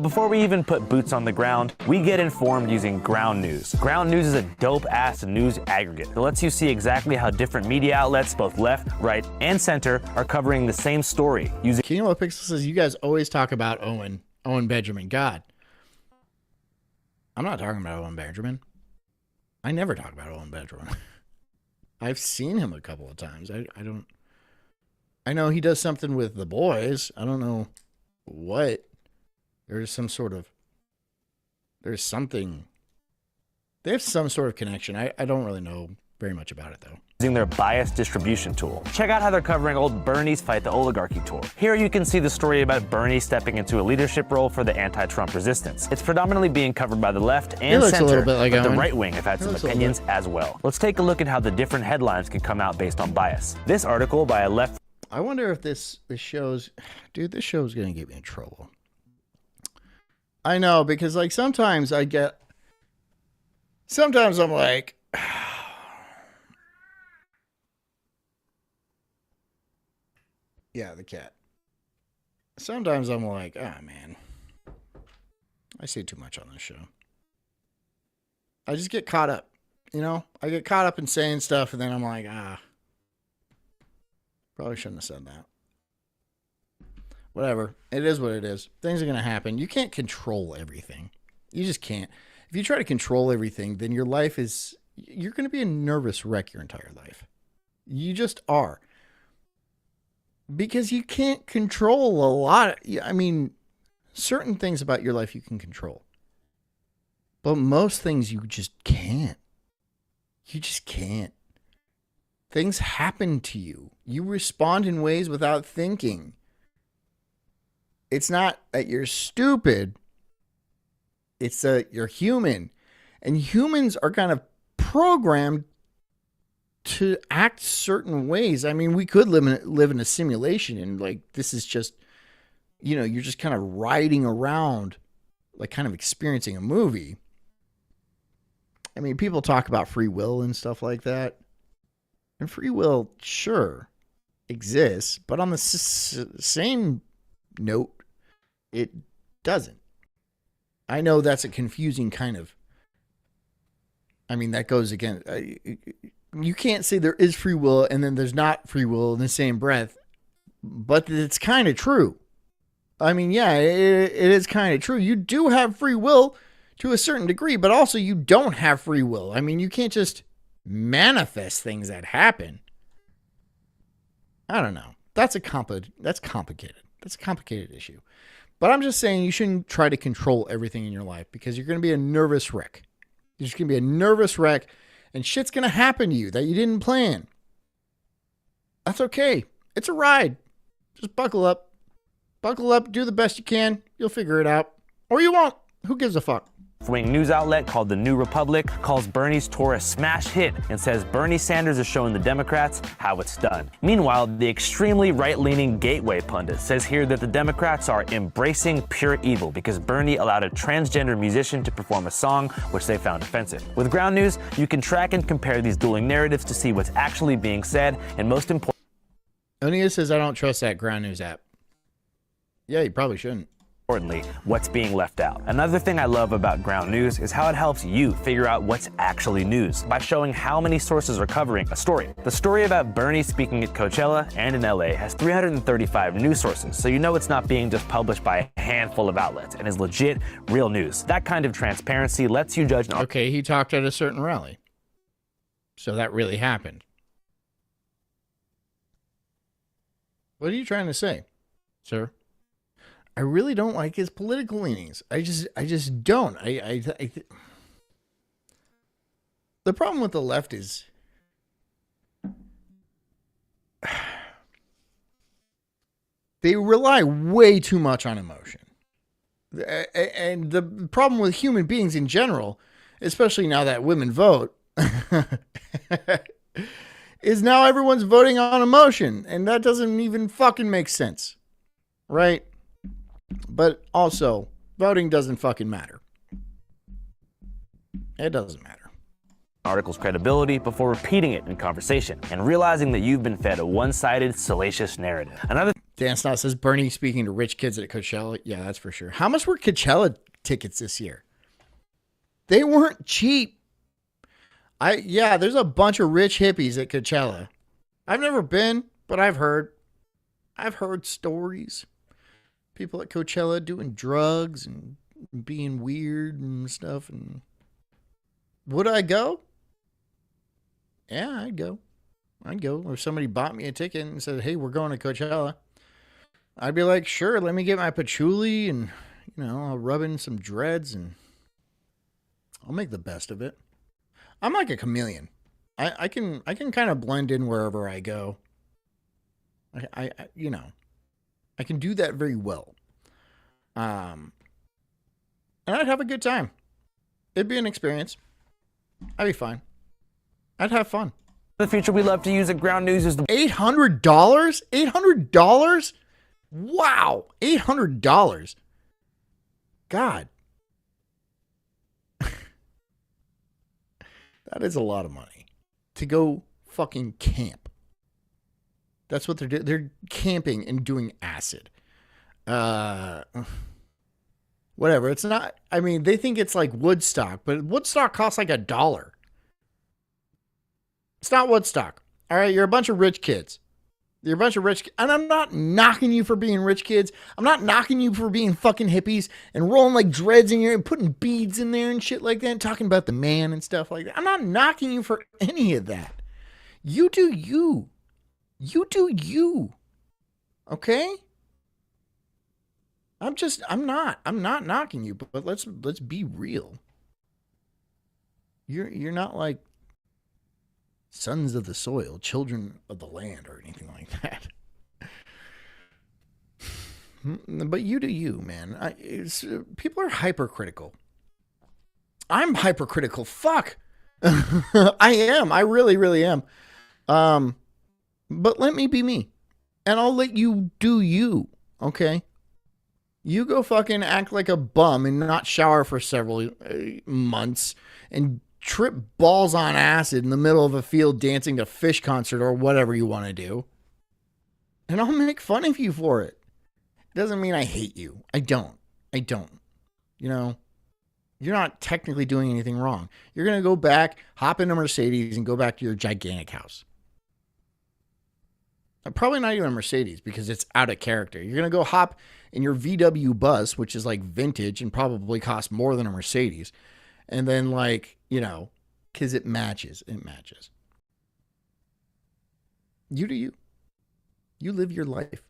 Before we even put boots on the ground, we get informed using Ground News. Ground News is a dope-ass news aggregate that lets you see exactly how different media outlets, both left, right, and center, are covering the same story. Using Kino Pixel says, you guys always talk about Owen Benjamin. God, I'm not talking about Owen Benjamin. I never talk about Owen Benjamin. I've seen him a couple of times. I know he does something with the boys. I don't know what. There's something. They have some sort of connection. I don't really know very much about it, though. Using their bias distribution tool. Check out how they're covering old Bernie's Fight the Oligarchy tour. Here you can see the story about Bernie stepping into a leadership role for the anti-Trump resistance. It's predominantly being covered by the left and center, like but the right wing have had some opinions as well. Let's take a look at how the different headlines can come out based on bias. This article by a left... I wonder if this shows... Dude, this show is going to get me in trouble. I know, because like sometimes I'm like... Yeah, the cat. Sometimes I'm like, man. I say too much on this show. I just get caught up, you know? I get caught up in saying stuff, and then I'm like, probably shouldn't have said that. Whatever. It is what it is. Things are going to happen. You can't control everything. You just can't. If you try to control everything, then your life is... You're going to be a nervous wreck your entire life. You just are. Because you can't control a lot. I mean, certain things about your life you can control. But most things you just can't. You just can't. Things happen to you. You respond in ways without thinking. It's not that you're stupid. It's that you're human. And humans are kind of programmed to act certain ways. I mean, we could live in a simulation, and like this is just, you're just kind of riding around, like kind of experiencing a movie. I mean, people talk about free will and stuff like that, and free will, sure, exists, but on the same note, it doesn't. I know that's a confusing kind of. I mean, that goes against. You can't say there is free will and then there's not free will in the same breath, but it's kind of true. I mean, yeah, it is kind of true. You do have free will to a certain degree, but also you don't have free will. I mean, you can't just manifest things that happen. I don't know. That's complicated. That's a complicated issue. But I'm just saying you shouldn't try to control everything in your life because you're going to be a nervous wreck. You're just going to be a nervous wreck and shit's going to happen to you that you didn't plan. That's okay. It's a ride. Just buckle up. Buckle up, do the best you can. You'll figure it out. Or you won't. Who gives a fuck? Right-wing news outlet called The New Republic calls Bernie's tour a smash hit and says Bernie Sanders is showing the Democrats how it's done. Meanwhile, the extremely right-leaning Gateway pundit says here that the Democrats are embracing pure evil because Bernie allowed a transgender musician to perform a song which they found offensive. With Ground News, you can track and compare these dueling narratives to see what's actually being said, and most important... Onia says, I don't trust that Ground News app. Yeah, you probably shouldn't. Importantly, what's being left out. Another thing I love about Ground News is how it helps you figure out what's actually news by showing how many sources are covering a story. The story about Bernie speaking at Coachella and in LA has 335 news sources, so you know it's not being just published by a handful of outlets and is legit, real news. That kind of transparency lets you judge. Okay, he talked at a certain rally. So that really happened. What are you trying to say, sir? I really don't like his political leanings. I just don't. The problem with the left is they rely way too much on emotion. And the problem with human beings in general, especially now that women vote, is now everyone's voting on emotion. And that doesn't even fucking make sense. Right? But also, voting doesn't fucking matter. It doesn't matter. Article's credibility before repeating it in conversation and realizing that you've been fed a one-sided, salacious narrative. Another Dan Snot says Bernie speaking to rich kids at Coachella. Yeah, that's for sure. How much were Coachella tickets this year? They weren't cheap. There's a bunch of rich hippies at Coachella. I've never been, but I've heard stories. People at Coachella doing drugs and being weird and stuff. And would I go? Yeah, I'd go. Or if somebody bought me a ticket and said, hey, we're going to Coachella, I'd be like, sure, let me get my patchouli and, I'll rub in some dreads and I'll make the best of it. I'm like a chameleon. I can kind of blend in wherever I go. I can do that very well. And I'd have a good time. It'd be an experience. I'd be fine. I'd have fun. The feature we love to use at Ground News is the $800? $800? Wow. $800. God. That is a lot of money to go fucking camp. That's what they're doing. They're camping and doing acid. Whatever. It's not, they think it's like Woodstock, but Woodstock costs like $1. It's not Woodstock. All right. You're a bunch of rich kids. And I'm not knocking you for being rich kids. I'm not knocking you for being fucking hippies and rolling like dreads in your and putting beads in there and shit like that and talking about the man and stuff like that. I'm not knocking you for any of that. You do you. You do you. Okay? I'm not knocking you, but let's be real. You're not like sons of the soil, children of the land, or anything like that. But you do you, man. People are hypercritical. I'm hypercritical. Fuck. I am. I really, really am. But let me be me. And I'll let you do you, okay? You go fucking act like a bum and not shower for several months and trip balls on acid in the middle of a field dancing to Fish concert or whatever you want to do. And I'll make fun of you for it. It doesn't mean I hate you. I don't. You know, you're not technically doing anything wrong. You're going to go back, hop in a Mercedes, and go back to your gigantic house. Probably not even a Mercedes because it's out of character. You're going to go hop in your VW bus, which is like vintage and probably costs more than a Mercedes. And then like, you know, because it matches. It matches. You do you. You live your life.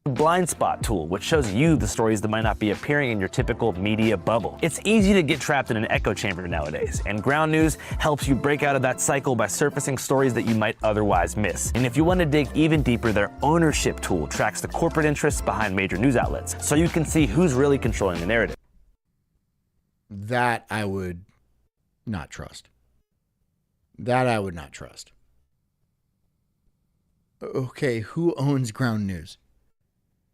Blind spot tool, which shows you the stories that might not be appearing in your typical media bubble. It's easy to get trapped in an echo chamber nowadays, and Ground News helps you break out of that cycle by surfacing stories that you might otherwise miss. And if you want to dig even deeper, their ownership tool tracks the corporate interests behind major news outlets, so you can see who's really controlling the narrative. That I would not trust. That I would not trust. Okay, who owns Ground News?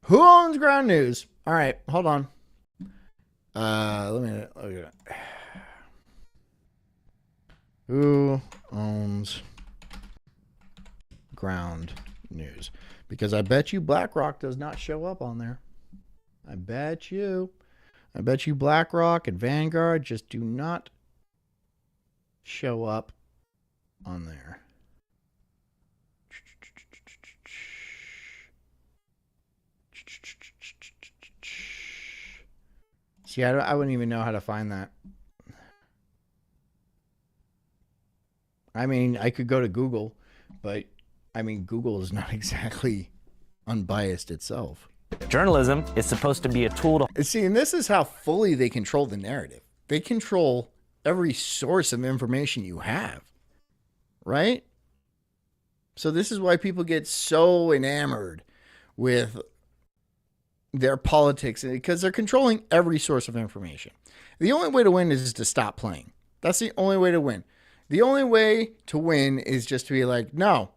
Who owns Ground News? All right, hold on. Let me look at it. Who owns Ground News? Because I bet you BlackRock does not show up on there. I bet you BlackRock and Vanguard just do not show up on there. See, I wouldn't even know how to find that. I mean, I could go to Google, but I mean, Google is not exactly unbiased itself. Journalism is supposed to be a tool to... See, and this is how fully they control the narrative. They control every source of information you have, right? So this is why people get so enamored with their politics, because they're controlling every source of information. The only way to win is to stop playing. That's the only way to win. The only way to win is just to be like, no,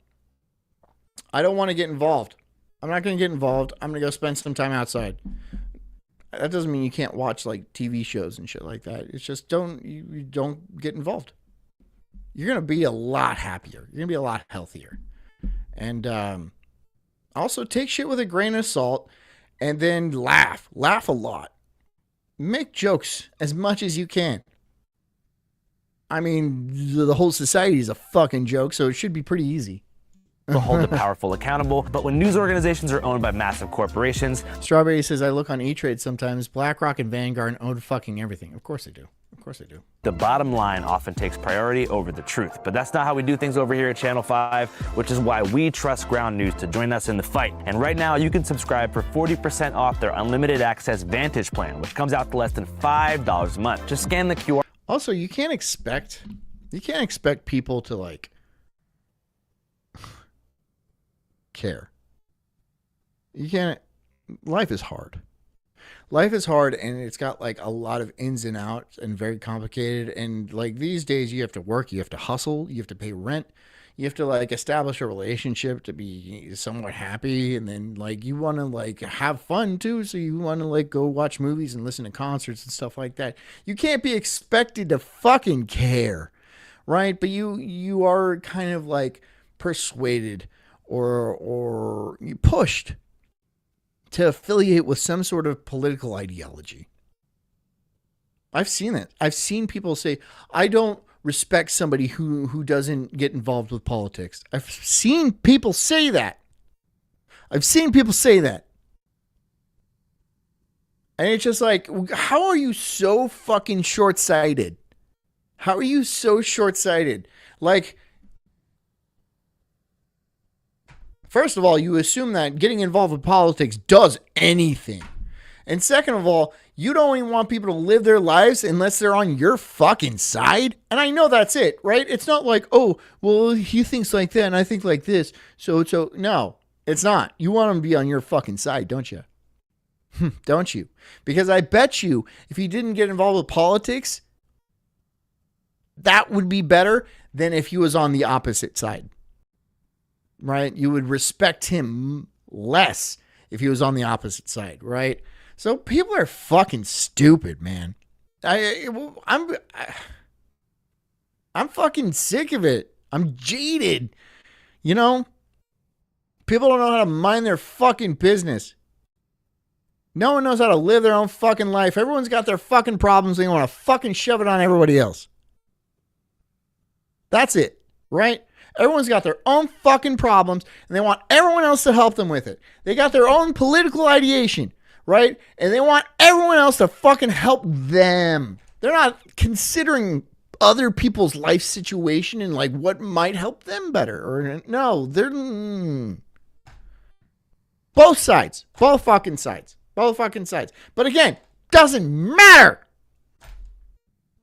I don't want to get involved. I'm not going to get involved. I'm going to go spend some time outside. That doesn't mean you can't watch like TV shows and shit like that. It's just you don't get involved. You're going to be a lot happier. You're going to be a lot healthier. And also take shit with a grain of salt. And then laugh a lot. Make jokes as much as you can. I mean, the whole society is a fucking joke, so it should be pretty easy. To hold the powerful accountable, but when news organizations are owned by massive corporations... Strawberry says, I look on E-Trade sometimes. BlackRock and Vanguard own fucking everything. Of course they do. Of course they do. The bottom line often takes priority over the truth, but that's not how we do things over here at Channel 5, which is why we trust Ground News to join us in the fight. And right now, you can subscribe for 40% off their unlimited access Vantage plan, which comes out to less than $5 a month. Just scan the QR. Also, you can't expect people to like care. You can't. Life is hard. Life is hard, and it's got like a lot of ins and outs and very complicated. And like these days, you have to work, you have to hustle, you have to pay rent, you have to like establish a relationship to be somewhat happy. And then like you want to like have fun too. So you want to like go watch movies and listen to concerts and stuff like that. You can't be expected to fucking care, right? But you are kind of like persuaded or you pushed to affiliate with some sort of political ideology. I've seen it. I've seen people say, I don't respect somebody who doesn't get involved with politics. I've seen people say that. And it's just like, how are you so fucking short-sighted? How are you so short-sighted? Like, first of all, you assume that getting involved with politics does anything. And second of all, you don't even want people to live their lives unless they're on your fucking side. And I know that's it, right? It's not like, oh, well, he thinks like that and I think like this. So no, it's not. You want them to be on your fucking side, don't you? Don't you? Because I bet you if he didn't get involved with politics, that would be better than if he was on the opposite side. right? You would respect him less if he was on the opposite side, right? So people are fucking stupid, man. I'm fucking sick of it. I'm jaded. You know? People don't know how to mind their fucking business. No one knows how to live their own fucking life. Everyone's got their fucking problems. They want to fucking shove it on everybody else. That's it, right? Everyone's got their own fucking problems, and they want everyone else to help them with it. They got their own political ideation, right? And they want everyone else to fucking help them. They're not considering other people's life situation and like what might help them better. Or no, they're both sides, both fucking sides. But again, doesn't matter.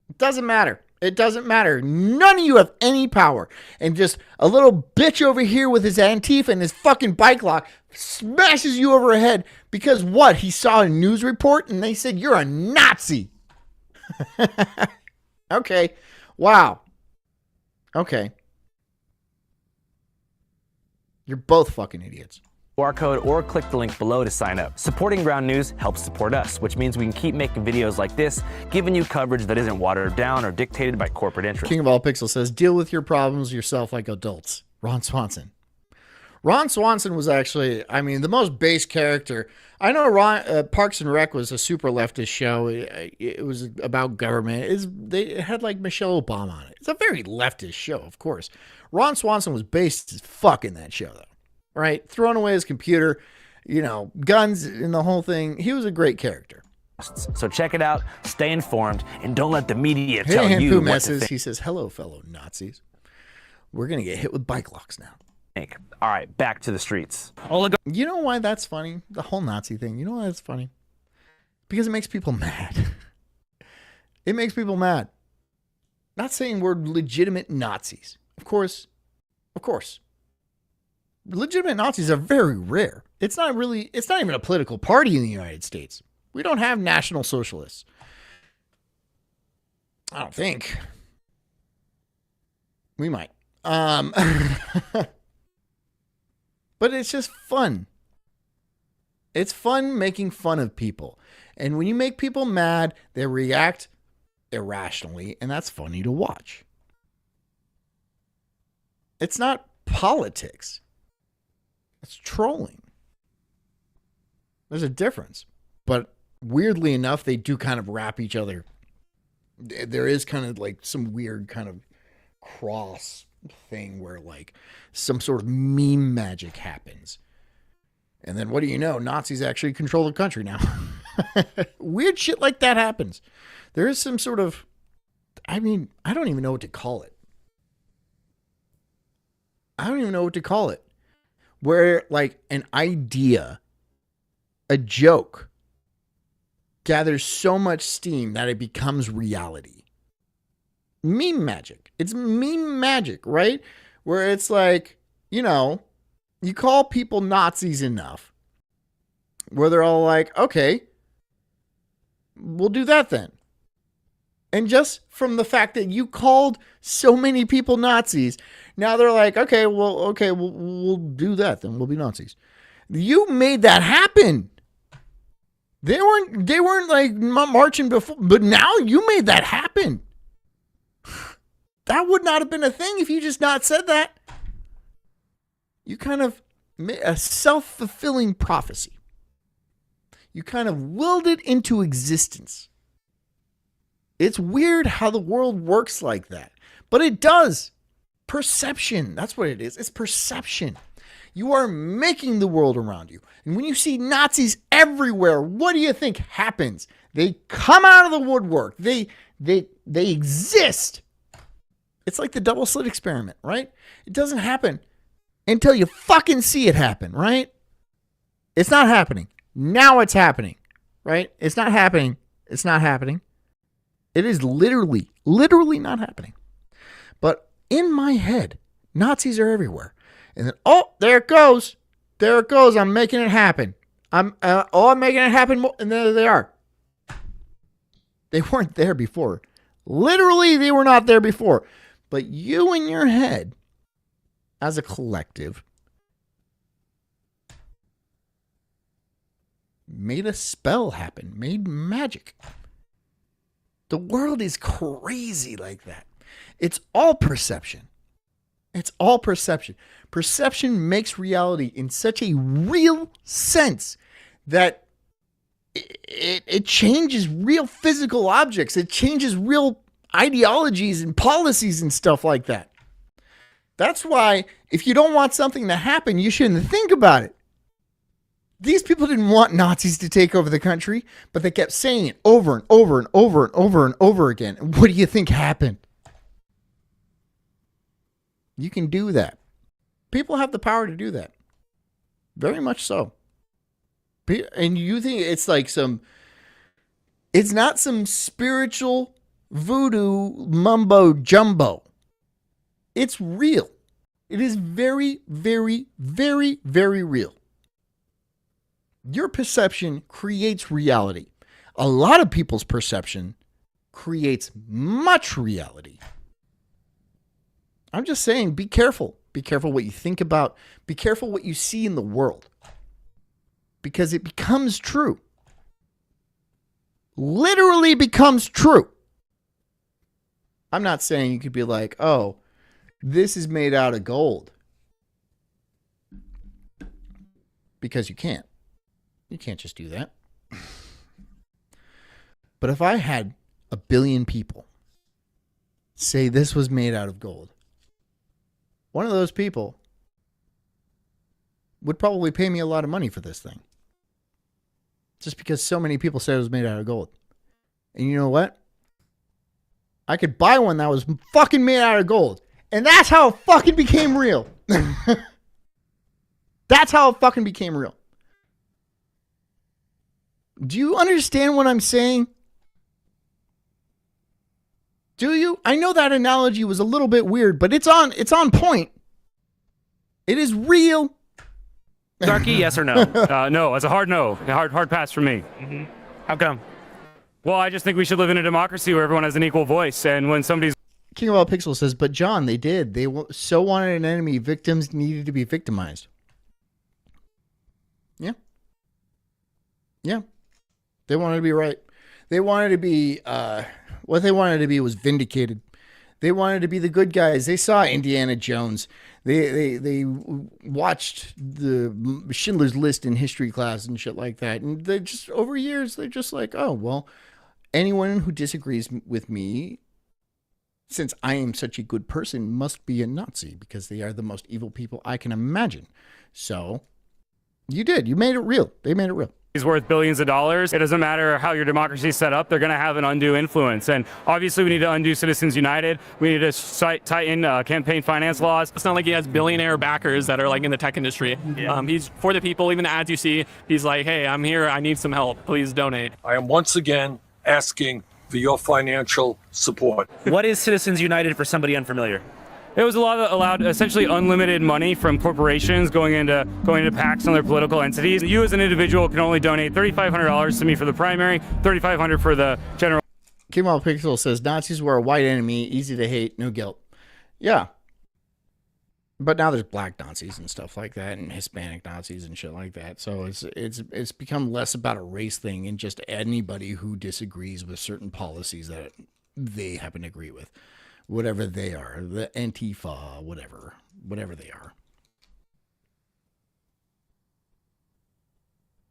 It doesn't matter. It doesn't matter. None of you have any power. And just a little bitch over here with his Antifa and his fucking bike lock smashes you over the head because what? He saw a news report and they said you're a Nazi. Okay. Wow. Okay. You're both fucking idiots. QR code or click the link below to sign up. Supporting Ground News helps support us, which means we can keep making videos like this, giving you coverage that isn't watered down or dictated by corporate interests. King of All Pixels says, deal with your problems yourself like adults. Ron Swanson. Ron Swanson was actually, the most base character. I know Parks and Rec was a super leftist show. It was about government. It had like Michelle Obama on it. It's a very leftist show, of course. Ron Swanson was based as fuck in that show, though. Right? Throwing away his computer, guns and the whole thing. He was a great character. So check it out, stay informed, and don't let the media Hey, tell you what messes. to He says, hello, fellow Nazis. We're going to get hit with bike locks now. think. All right, back to the streets. You know why that's funny? The whole Nazi thing. You know why that's funny? Because it makes people mad. It makes people mad. Not saying we're legitimate Nazis. Of course. Legitimate Nazis are very rare. It's not even a political party in the United States. We don't have National Socialists. I don't think. We might. But it's just fun. It's fun making fun of people. And when you make people mad, they react irrationally, and that's funny to watch. It's not politics. It's trolling. There's a difference. But weirdly enough, they do kind of wrap each other. There is kind of like some weird kind of cross thing where like some sort of meme magic happens. And then what do you know? Nazis actually control the country now. Weird shit like that happens. There is some sort of, I don't even know what to call it. Where like an idea, a joke, gathers so much steam that it becomes reality. Meme magic. It's meme magic, right? Where it's like, you call people Nazis enough where they're all like, okay, we'll do that then. And just from the fact that you called so many people Nazis, now they're like, okay, we'll do that then. We'll be Nazis. You made that happen. They weren't like marching before, but now you made that happen. That would not have been a thing if you just not said that. You kind of made a self-fulfilling prophecy. You kind of willed it into existence. It's weird how the world works like that, but it does. Perception. That's what it is. It's perception. You are making the world around you. And when you see Nazis everywhere, what do you think happens? They come out of the woodwork. They exist. It's like the double slit experiment, right? It doesn't happen until you fucking see it happen, right? It's not happening. Now it's happening, right? It's not happening. It's not happening. It is literally not happening. But in my head, Nazis are everywhere. And then, there it goes. There it goes. I'm making it happen. I'm making it happen. And there they are. They weren't there before. Literally, they were not there before. But you in your head, as a collective, made a spell happen, made magic. The world is crazy like that. It's all perception. It's all perception. Perception makes reality in such a real sense that it changes real physical objects. It changes real ideologies and policies and stuff like that. That's why if you don't want something to happen, you shouldn't think about it. These people didn't want Nazis to take over the country, but they kept saying it over and over and over and over and over again. And what do you think happened? You can do that. People have the power to do that. Very much so. And you think it's like it's not some spiritual voodoo mumbo jumbo. It's real. It is very, very, very, very real. Your perception creates reality. A lot of people's perception creates much reality. I'm just saying, be careful. Be careful what you think about. Be careful what you see in the world. Because it becomes true. Literally becomes true. I'm not saying you could be like, oh, this is made out of gold. Because you can't. You can't just do that. But if I had 1 billion people say this was made out of gold, one of those people would probably pay me a lot of money for this thing. Just because so many people said it was made out of gold. And you know what? I could buy one that was fucking made out of gold. And that's how it fucking became real. That's how it fucking became real. Do you understand what I'm saying? Do you? I know that analogy was a little bit weird, but it's on point. It is real. Darky, yes or no? No, it's a hard no. A hard pass for me. Mm-hmm. How come? Well, I just think we should live in a democracy where everyone has an equal voice, and when somebody's... King of All Pixels says, but John, they did. They so wanted an enemy. Victims needed to be victimized. Yeah. Yeah. They wanted to be right. They wanted to be... what they wanted to be was vindicated. They wanted to be the good guys. They saw Indiana Jones. They watched the Schindler's List in history class and shit like that. And they just, over years, they're just like, oh, well, anyone who disagrees with me, since I am such a good person, must be a Nazi because they are the most evil people I can imagine. So you did. You made it real. They made it real. He's worth billions of dollars. It doesn't matter how your democracy is set up. They're going to have an undue influence. And obviously, we need to undo Citizens United. We need to tighten campaign finance laws. It's not like he has billionaire backers that are like in the tech industry. Yeah. He's for the people. Even the ads you see, he's like, hey, I'm here. I need some help. Please donate. I am once again asking for your financial support. What is Citizens United for somebody unfamiliar? It was allowed essentially unlimited money from corporations going into PACs and other political entities. You as an individual can only donate $3,500 to me for the primary, $3,500 for the general. Kemal Pixel says Nazis were a white enemy, easy to hate, no guilt. Yeah. But now there's black Nazis and stuff like that, and Hispanic Nazis and shit like that. So it's become less about a race thing and just anybody who disagrees with certain policies that they happen to agree with. Whatever they are, the Antifa, whatever they are.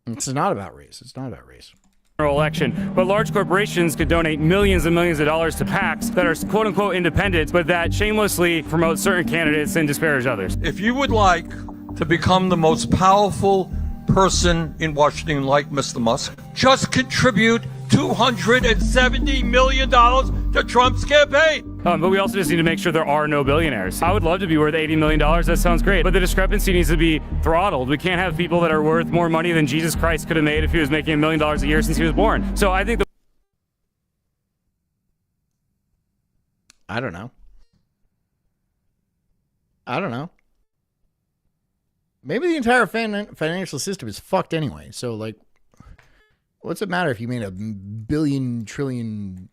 It's not about race. It's not about race. Election, but large corporations could donate millions and millions of dollars to PACs that are quote unquote independent, but that shamelessly promote certain candidates and disparage others. If you would like to become the most powerful person in Washington like Mr. Musk, just contribute $270 million to Trump's campaign. But we also just need to make sure there are no billionaires. I would love to be worth $80 million. That sounds great. But the discrepancy needs to be throttled. We can't have people that are worth more money than Jesus Christ could have made if he was making $1 million a year since he was born. So I think I don't know. Maybe the entire financial system is fucked anyway. So, like, what's it matter if you made a billion, trillion,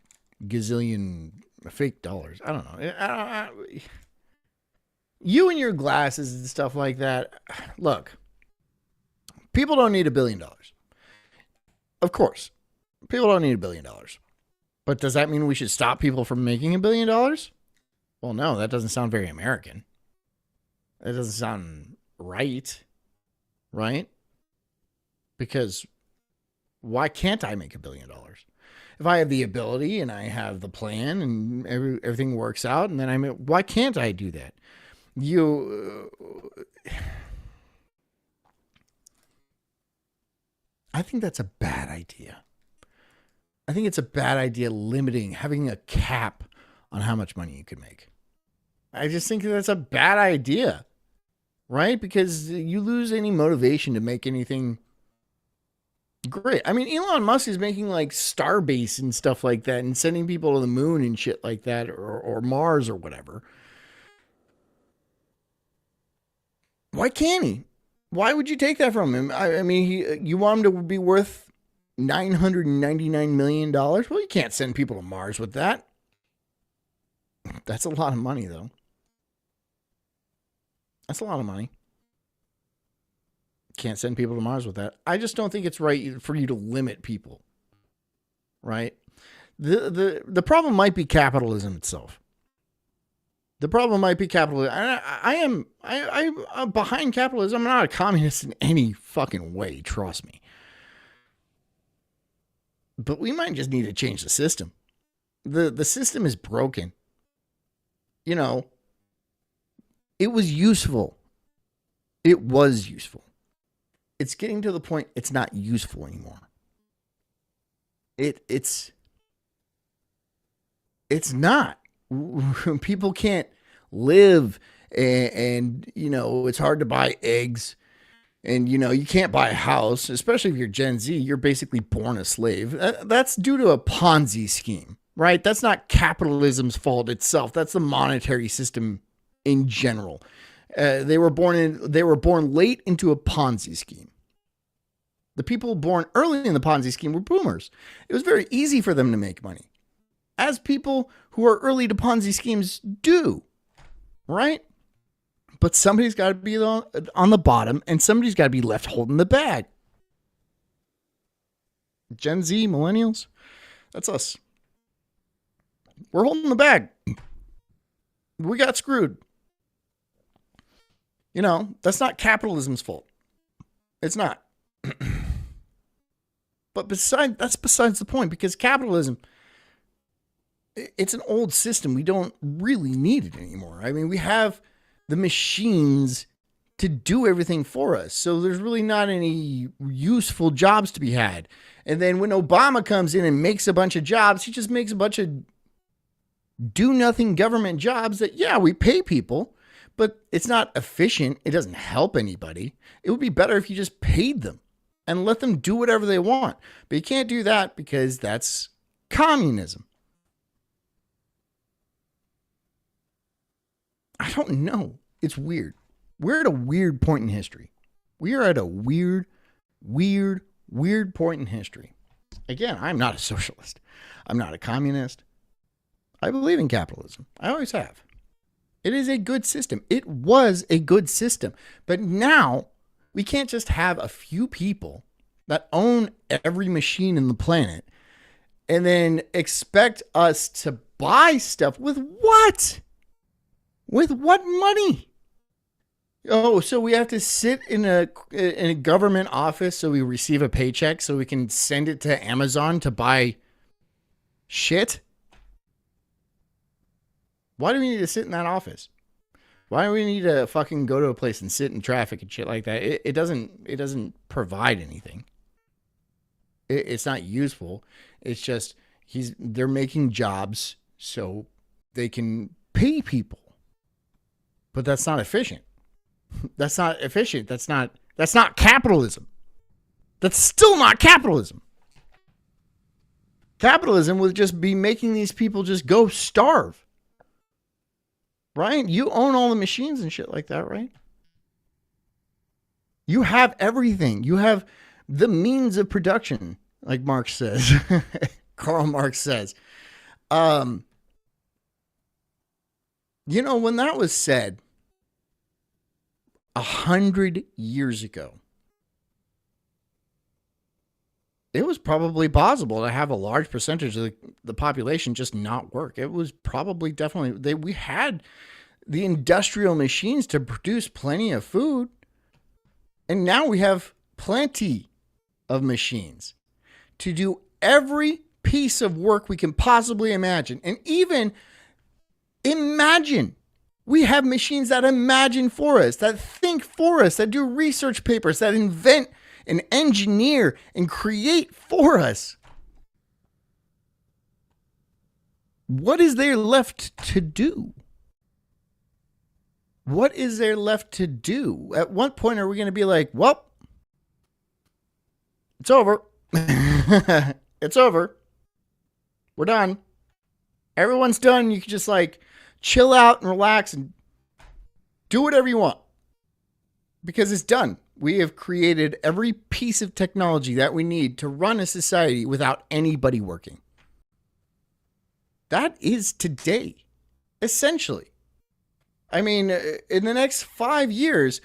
gazillion fake dollars? I don't know. You and your glasses and stuff like that. Look, people don't need $1 billion. Of course, people don't need $1 billion. But does that mean we should stop people from making $1 billion? Well, no, that doesn't sound very American. That doesn't sound right. Right? Because why can't I make $1 billion? If I have the ability and I have the plan and everything works out, and then why can't I do that? I think that's a bad idea. I think it's a bad idea having a cap on how much money you can make. I just think that's a bad idea, right? Because you lose any motivation to make anything great. I mean, Elon Musk is making like Starbase and stuff like that and sending people to the moon and shit like that, or Mars or whatever. Why can't he? Why would you take that from him? I mean, you want him to be worth $999 million? Well, you can't send people to Mars with that. That's a lot of money, though. That's a lot of money. Can't send people to Mars with that. I just don't think it's right for you to limit people. Right? The problem might be capitalism itself. The problem might be capitalism. I'm behind capitalism. I'm not a communist in any fucking way, trust me. But we might just need to change the system. The system is broken. You know, it was useful. It was useful. It's getting to the point it's not useful anymore. It's not. People can't live, and you know, it's hard to buy eggs, and you know, you can't buy a house, especially if you're Gen Z. You're basically born a slave. That's due to a Ponzi scheme, right? That's not capitalism's fault itself. That's the monetary system in general. They were born late into a Ponzi scheme. The people born early in the Ponzi scheme were boomers. It was very easy for them to make money, as people who are early to Ponzi schemes do, right? But somebody's got to be on the bottom, and somebody's got to be left holding the bag. Gen Z, millennials, that's us. We're holding the bag. We got screwed. You know, that's not capitalism's fault. It's not. But that's besides the point, because capitalism, it's an old system. We don't really need it anymore. I mean, we have the machines to do everything for us. So there's really not any useful jobs to be had. And then when Obama comes in and makes a bunch of jobs, he just makes a bunch of do-nothing government jobs that, yeah, we pay people, but it's not efficient. It doesn't help anybody. It would be better if you just paid them and let them do whatever they want. But you can't do that because that's communism. I don't know. It's weird. We're at a weird point in history. We are at a weird point in history. Again, I'm not a socialist. I'm not a communist. I believe in capitalism. I always have. It is a good system. It was a good system. But now we can't just have a few people that own every machine in the planet and then expect us to buy stuff with what? With what money? Oh, so we have to sit in a government office so we receive a paycheck so we can send it to Amazon to buy shit? Why do we need to sit in that office? Why do we need to fucking go to a place and sit in traffic and shit like that? It doesn't provide anything. It's not useful. It's just they're making jobs so they can pay people. But that's not efficient. That's not efficient. That's not capitalism. That's still not capitalism. Capitalism would just be making these people just go starve. Right? You own all the machines and shit like that, right? You have everything. You have the means of production, like Marx says. Karl Marx says. You know, when that was said 100 years ago, it was probably possible to have a large percentage of the population just not work. It was probably definitely, we had the industrial machines to produce plenty of food. And now we have plenty of machines to do every piece of work we can possibly imagine. And even imagine, we have machines that imagine for us, that think for us, that do research papers, that invent and engineer and create for us. What is there left to do? What is there left to do? At what point are we going to be like, well, it's over. It's over. We're done. Everyone's done. You can just like chill out and relax and do whatever you want because it's done. We have created every piece of technology that we need to run a society without anybody working. That is today, essentially. I mean, in the next 5 years,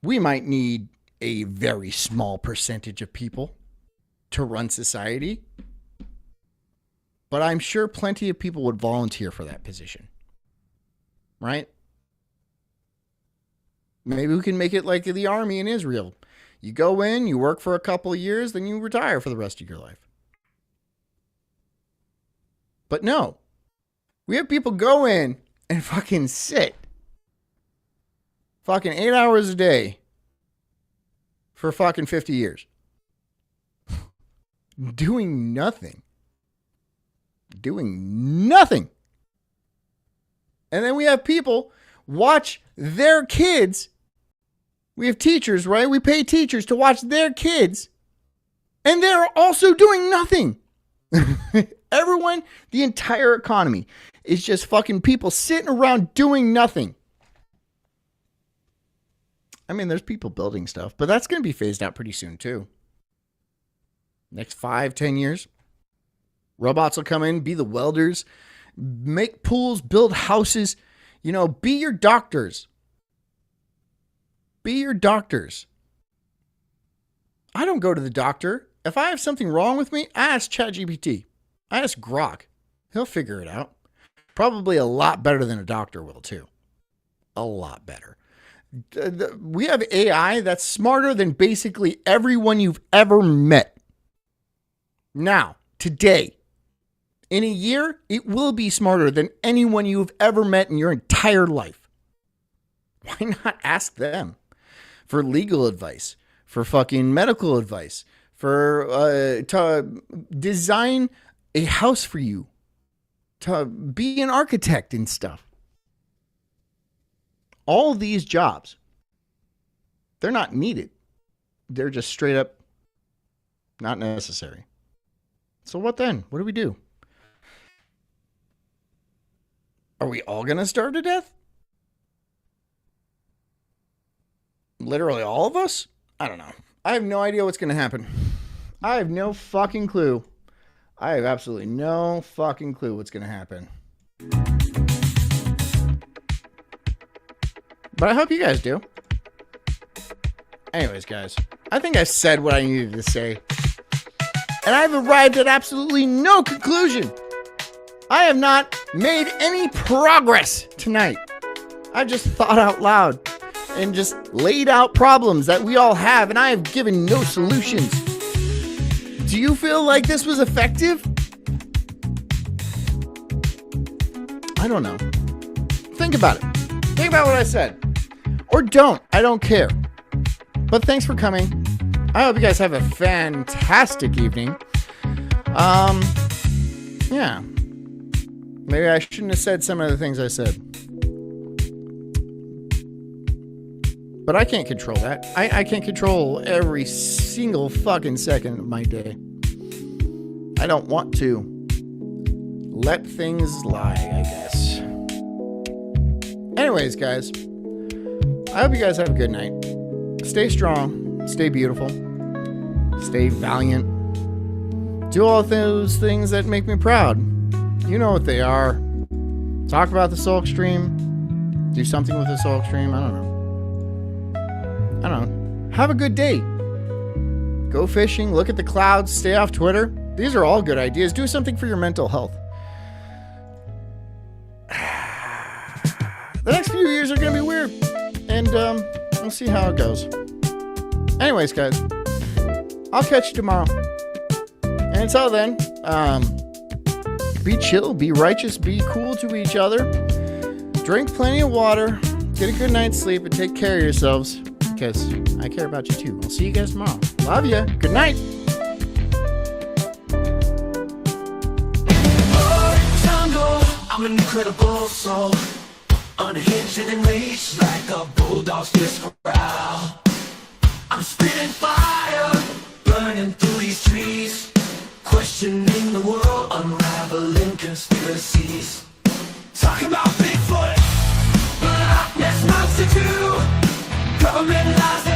we might need a very small percentage of people to run society. But I'm sure plenty of people would volunteer for that position. Right? Maybe we can make it like the army in Israel. You go in, you work for a couple of years, then you retire for the rest of your life. But no. We have people go in and fucking sit fucking 8 hours a day for fucking 50 years. Doing nothing. Doing nothing. And then we have people watch their kids. We have teachers, right? We pay teachers to watch their kids. And they're also doing nothing. Everyone, the entire economy is just fucking people sitting around doing nothing. I mean, there's people building stuff, but that's going to be phased out pretty soon too. Next 5-10 years. Robots will come in, be the welders, make pools, build houses, you know, be your doctors. Be your doctors. I don't go to the doctor. If I have something wrong with me, I ask ChatGPT. I ask Grok. He'll figure it out. Probably a lot better than a doctor will, too. A lot better. We have AI that's smarter than basically everyone you've ever met. Now, today, in a year, it will be smarter than anyone you've ever met in your entire life. Why not ask them for legal advice, for fucking medical advice, for to design a house for you, to be an architect and stuff? All these jobs, they're not needed. They're just straight up not necessary. So what then? What do we do? Are we all going to starve to death? Literally all of us? I don't know. I have no idea what's going to happen. I have no fucking clue. I have absolutely no fucking clue what's going to happen. But I hope you guys do. Anyways, guys, I think I said what I needed to say. And I've arrived at absolutely no conclusion. I have not made any progress tonight. I just thought out loud and just laid out problems that we all have, and I have given no solutions. Do you feel like this was effective? I don't know. Think about it. Think about what I said. Or don't. I don't care. But thanks for coming. I hope you guys have a fantastic evening. Yeah. Maybe I shouldn't have said some of the things I said. But I can't control that. I can't control every single fucking second of my day. I don't want to. Let things lie, I guess. Anyways, guys. I hope you guys have a good night. Stay strong. Stay beautiful. Stay valiant. Do all those things that make me proud. You know what they are. Talk about the Sulk stream. Do something with the Sulk stream. I don't know. Have a good day. Go fishing, look at the clouds, stay off Twitter. These are all good ideas. Do something for your mental health. The next few years are going to be weird. And we'll see how it goes. Anyways, guys, I'll catch you tomorrow. And until then, be chill, be righteous, be cool to each other. Drink plenty of water. Get a good night's sleep and take care of yourselves. Because I care about you too. I'll see you guys tomorrow. Love ya. Good night. I'm an incredible soul, unhinged and enraged like a bulldog's fierce growl. I'm spitting fire, burning through these trees, questioning the world, unraveling conspiracies. Talking about Bigfoot, Loch Ness Monster 2, government lies.